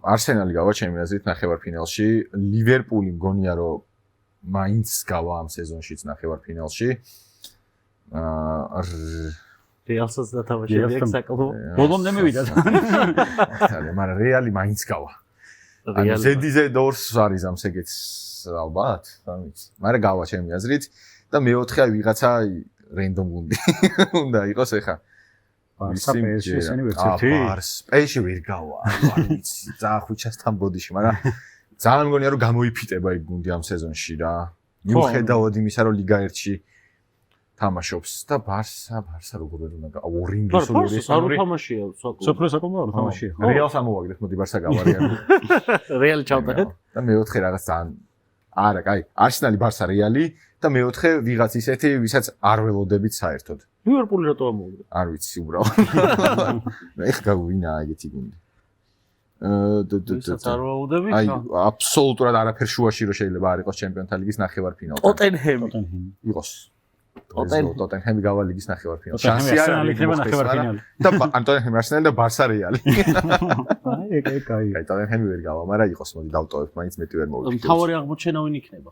არსენალი გავა ჩემი აზრით ნახევარფინალში, ლივერპული მგონია რომ მაინც გავა ამ სეზონშიც ნახევარფინალში.
რეალსაც დათამაშები აქვს საკლუბო.
ბოლომდე მივიდა.
არა, მაგრამ რეალი მაინც გავა. ანუ ზედიზე დორს არის ამ ეგეც ალბათ, არ ვიცი. მაგრამ გავა ჩემი აზრით და მეოთხე აი ვიღაცა რენდომ გუნდი უნდა იყოს ეხა.
ბარსა პესჟი ვერ ცერთი?
პესჟი ვერ გავა, არ ვიცი, ძახუჩასთან ბოდიში, მაგრამ ძალიან მგონია რომ გამოიფიტება ეგ გუნდი ამ სეზონში რა. მიუხედავად იმისა რომ ლიგა 1-ში თამაშობს და ბარსა როგორ უნდა ორინგისული
არ თამაშია საკლუბო.
სოფლიო საკლუბო არ თამაშია.
რეალს ამოვაგდეთ, მოდი ბარსა გავარიან.
რეალი ჩავდეთ.
და მეოთხე რაღაც ძალიან არა, კაი, არსენალი, ბარსა, რეალი და მეოთხე ვიღაც ისეთი, ვისაც არ ველოდებით საერთოდ.
ლივერპული რატო ამოვიდა?
არ ვიცი უბრალოდ. ეხლა გავინა ეგეთი გუნდი.
ვისაც არ ველოდებით?
აი, აბსოლუტურად არაფერ შუაში რო შეიძლება არ იყოს ჩემპიონთა ლიგის ნახევარფინალში.
ტოტენჰემი.
იყოს. ტოტენჰემი გავა ლიგის ნახევარფინალში.
შანსი არ არის იქნება ნახევარფინალი.
და ტოტენჰემი არსენალი და ბარსა რეალი.
აი, ეგ კაი.
აი, ტოტენჰემი ვერ გავა, მაგრამ იყოს, მოდი დავტოვებ, მაინც მეტი ვერ მოვიქცევ.
მთავარი აღმოჩენა ვინ იქნება?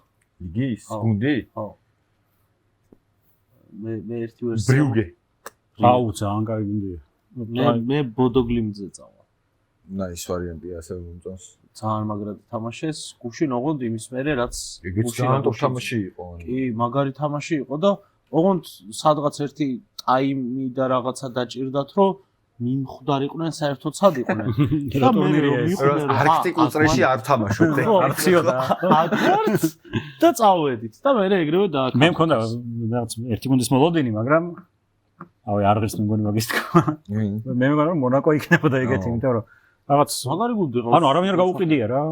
ლიგის გუნდი?
ხო. მე ერთი ვერსია.
ბრიუგე.
აუ, ძალიან კაი გუნდია.
მე ბოდოგლიმძე წავა.
და ის ვარიანტია ასე მომწონს.
ძალიან მაგრად თამაშეს, გუშინ ოღონდ იმის მერე რაც
ეგეც ძალიან ტოპ თამაში იყო.
კი, მაგარი თამაში იყო და ოღონდ სადღაც ერთი ტაიმი და რაღაცა დაჭირდათ, რომ მიმხვდარიყვნენ საერთოდ სად იყვნენ. და მე მიხვდნენ
არქტიკულ წრეში არ თამაშობდნენ.
არციოდა.
აკორდ და წავედით და მე ეგრევე დააკარგა.
მე მქონდა რაღაც ერთი გუნდის მოლოდინი, მაგრამ ავი არ ღირს მგონი მაგის თქმა. მე მეგონა რომ მონაკო იქნებოდა ეგეთი, იმიტომ რომ რაღაც
მაგარი გუნდი ყავს.
ანუ არავინ არ გაუყიდია რა.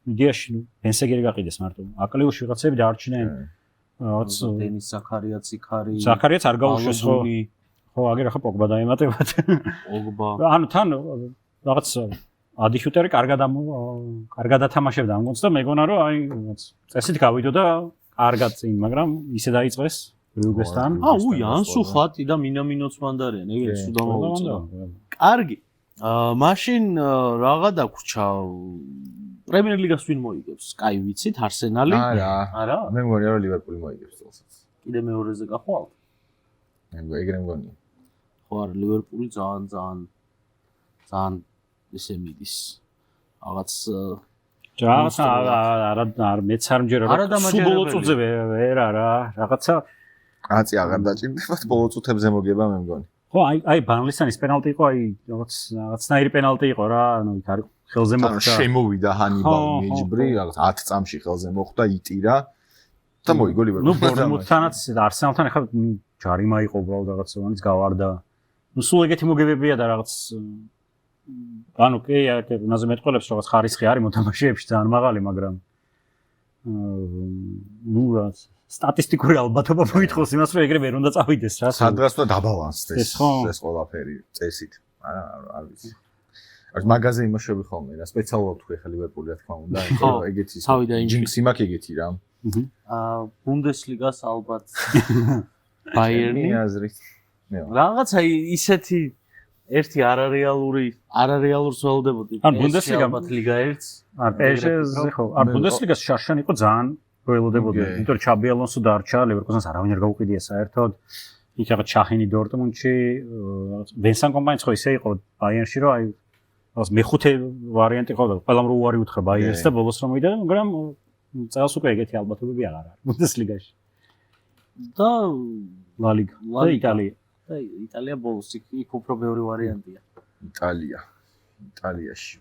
იდეაში ბენსეგერი გაყიდეს მარტო. აკლიუში ვიღაცები დაარჩნენ. რაღაც
დენის ზაქარიაც იქ არის.
ზაქარიაც არ გაუშვეს ხო? ხო, აგერ ახლა პოგბა დაემატებათ.
პოგბა.
ანუ თან რაღაც ადიშუტერი კარგად ათამაშებდა ამ გუნდს და მეგონა რომ აი რაღაც წესით გავიდო და კარგად წინ, მაგრამ ისე დაიწყეს ბრიუგესთან.
იანსუ ფატი და მინამინოც მანდარიან, ეგრე სულ დამოუწევდა. კარგი. მაშინ რაღა დაგვრჩა პრემიერ ლიგას ვინ მოიგებს? კაი ვიცით, არსენალი? არა?
მე მგონია რომ ლივერპული მოიგებს წელსაც.
კიდე მეორეზე გახვალთ?
ეგრე მგონია.
ხო, არა, ლივერპული ძალიან ისე მიდის. რაღაც
არა მეც არ მჯერა. სულ ბოლო წუთზე ვერ არა, რაღაცა
აწი აღარ დაჭირდებათ ბოლო წუთებზე მოგება მე მგონი.
ხო, აი ბანლისანის პენალტი იყო, აი რაღაცნაირი პენალტი იყო რა, ანუ იქ არის ხელზე მოხვდა.
შემოვიდა ჰანიბალ მეჯბრი, რაღაც 10 წამში ხელზე მოხვდა, იტირა და მოიგო ლივერპული.
ნუ ბორნმუთთანაც არსენალთან ახლა ჯარიმა იყო უბრალოდ რაღაცა გავარდა. ნუ სულ ეგეთი მოგებებია და რაღაც ანუ კი, ნაზე მეტყოლებს რაღაც ხარისხი არის მოთამაშეებში ძალიან მაღალი, მაგრამ ნუ რაღაც სტატისტიკური ალბათობა მოითხოვს იმას, რომ ეგრე ვერ უნდა წავიდეს რა.
სადღაც უნდა დაბალანსდეს ეს ყველაფერი წესით. არ ვიცი. არის მაგაზე იმაშები ხოლმე რა სპეციალურად თქვი ხა ლივერპული რა თქმა უნდა
ხო,
ეგეთი
თავიდან
ჯინქსი მაქვს ეგეთი რა
ბუნდესლიგას ალბათ ბაიერნი
აზრით
რაღაცა ისეთი ერთი არარეალურს ველოდებოდი
ან ბუნდესლიგა
ალბათ ლიგა 1-ს
არ PSG-ზე ხო არ ბუნდესლიგას შარშან იყო ძალიან ველოდებოდი იმიტომ რომ ჩაბი ალონსო დარჩა ლევერკუზენს არავინ არ გაუყიდია საერთოდ იქ რაღაც ჩახინი დორტმუნდში რაღაც ვენსან კომპანიაც ხო ისე იყო ბაიერნში რომ აი რაღაც მეხუთე ვარიანტი ყავდა ყველამ რო უარი უთხრა ბაიერნს და ბოლოს რომ მივიდა მაგრამ წელს უკვე ეგეთი ალბათობები აღარ არის ბუნდესლიგაში
და
ლა ლიგა და იტალია
და იტალია ბოლოს იქ უფრო ბევრი ვარიანტია
იტალიაში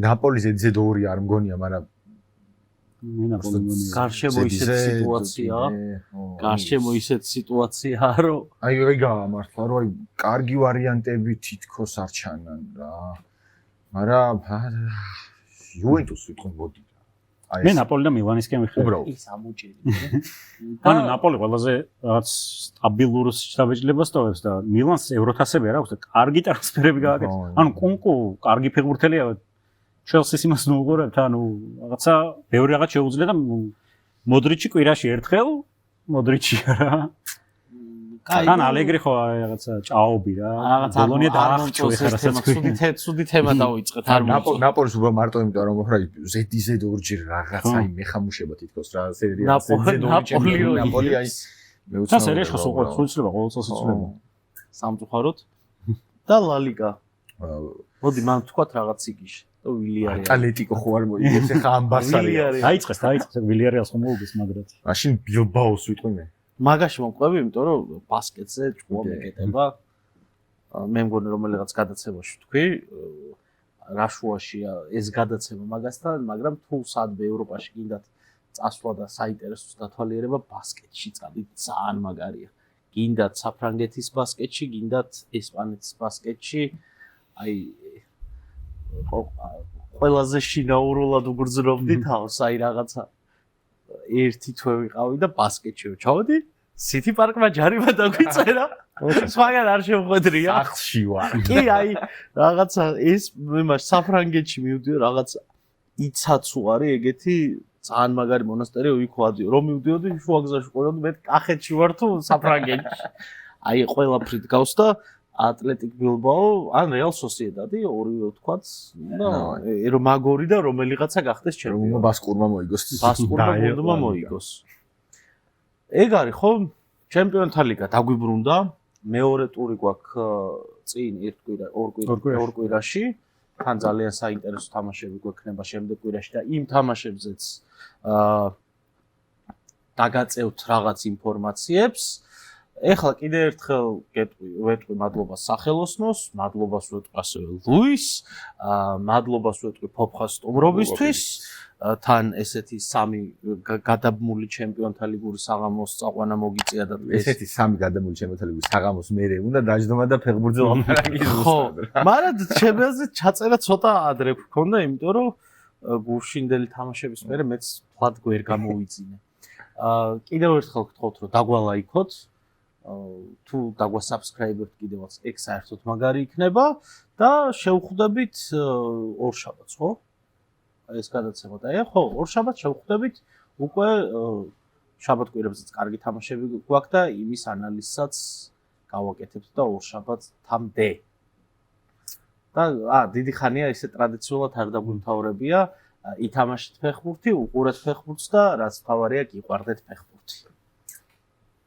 ნაპოლის ზედ 2 არ მგონია მაგრამ
გარშემო ისეთ სიტუაცია რომ
აი გამართლა რომ აი კარგი ვარიანტები თითქოს არ ჩანან რა მაგრამ იუვენტუსი თქო მოდი
მე ნაპოლი და მილანისკენ ვიხარ
ის ამოჭერი
ანუ ნაპოლი ყველაზე რაღაც სტაბილურ შტაბეჭდილებას ტოვებს და მილანს ევროთასები არ აქვს და კარგი ტრანსფერები გააკეთა ანუ კუნკუ კარგი ფეხბურთელია ჩელსის იმას ნუღურებთ ანუ რაღაცა ბევრი რაღაც შეუძლია და მოდრიჩი კვირაში ერთხელ მოდრიჩი რა კაი ალეგრი ხო რაღაცა ჭაობი რა ბოლონია დაახჭო ეხლა რასაც
ცუდი თემა დავიწყეთ არ
ნაპოლის უბრალოდ მარტო იმიტომ რომ ხარ ზედიზედ ორჯერ რაღაცა იმ მეხამუშება თითქოს რა სერია
ნაპოლი
აი
მე სერიაში ხო სულცლება ყოველ წელს სულცლება
სამწუხაროდ და ლა ლიგა მოდი მან თქვათ რაღაც იგიში და ვილიარეალი
ატლეტიკო ხო არ მოიგებს ეხა ამ ბარსალია
დაიწყეს ვილიარეალს ხომ მოუგეს მაგრად
მაშინ ბილბაოს ვიტყვი მე
მაგაში მომყვები იმიტომ რომ ბასკეტზე ჭკუა მეკეტება მე მგონი რომელიღაც გადაცემაში თქვი რაშუაშია ეს გადაცემა მაგასთან მაგრამ თუ სადმე ევროპაში გინდათ წასვლა და საინტერესო დათვალიერება ბასკეტში წავით ძალიან მაგარია გინდათ საფრანგეთის ბასკეტში გინდათ ესპანეთის ბასკეტში აი ყველაზე შინაურულად უგრძნობდი თავს აი რაღაცა ერთი თვე ვიყავი და ბასკეტში ჩავდი სიტი პარკმა ჯარიმა დაგვიწერა სხვაგან არ შემოხვედრია
ახში ვარ
კი აი რაღაცა ეს მე მას საფრანგეთში მივდიო რაღაცა იცაცუ არის ეგეთი ძალიან მაგარი მონასტერი იქ ვადიო რომ მივდიოდი შუაგზაში ყოლოდ მე კახეთში ვარ თუ საფრანგეთში აი ყველაფრით გავს და ატლეტიკ ბილბაო ან რეალ სოსიედადი ორივე ვთქვათ და რომ მაგორი და რომელიღაცა გახდეს ჩემპიონი
რომ ბასკურმა მოიგოს
ბასკურმა მოიგოს ეგ არის ხო ჩემპიონთა ლიგა დაგვიბრუნდა მეორე ტური გვაქვს წინ ორ კვირაში თან ძალიან საინტერესო თამაშები გვექნება შემდეგ კვირაში და იმ თამაშებზეც დაგაწევთ რაღაც ინფორმაციებს ეხლა კიდე ერთხელ ვეტყვი მადლობას სახელოსნოს, მადლობას ვეტყვი ასევე ლუის, მადლობას ვეტყვი ფოფხას სტუმრობისთვის, თან ესეთი სამი გადაბმული ჩემპიონთა ლიგური საღამოს წაყვანა მოგიწია და
ესეთი სამი გადაბმული ჩემპიონთა ლიგური საღამოს მერე უნდა დაждომა და ფეხბურთზე ლაპარაკი
ხო, მაგრამ ჩემზე ჩაწერა ცოტა ადრე გქონდა, იმიტომ რომ გუშინდელი თამაშების მერე მეც ფლად გვერ გამოვიძინე. კიდევ ერთხელ გთხოვთ რომ დაგვალაიქოთ თუ დაგვასაბსკრაიბებთ კიდევაც ეგ საერთოდ მაგარი იქნება და შევხვდებით ორშაბათს ხო? ეს გადაცემა და ხო, ორშაბათს შევხვდებით უკვე შაბათ-კვირებზეც კარგი თამაშები გვაქვს და იმის ანალიზსაც გავაკეთებთ და ორშაბათს თამდე. და დიდი ხანია ესე ტრადიციულად არ დაგვიმთავრებია ითამაშეთ ფეხბურთი, უყურეთ ფეხბურთს და რაც თავარია გიყვარდეთ ფეხბურთს.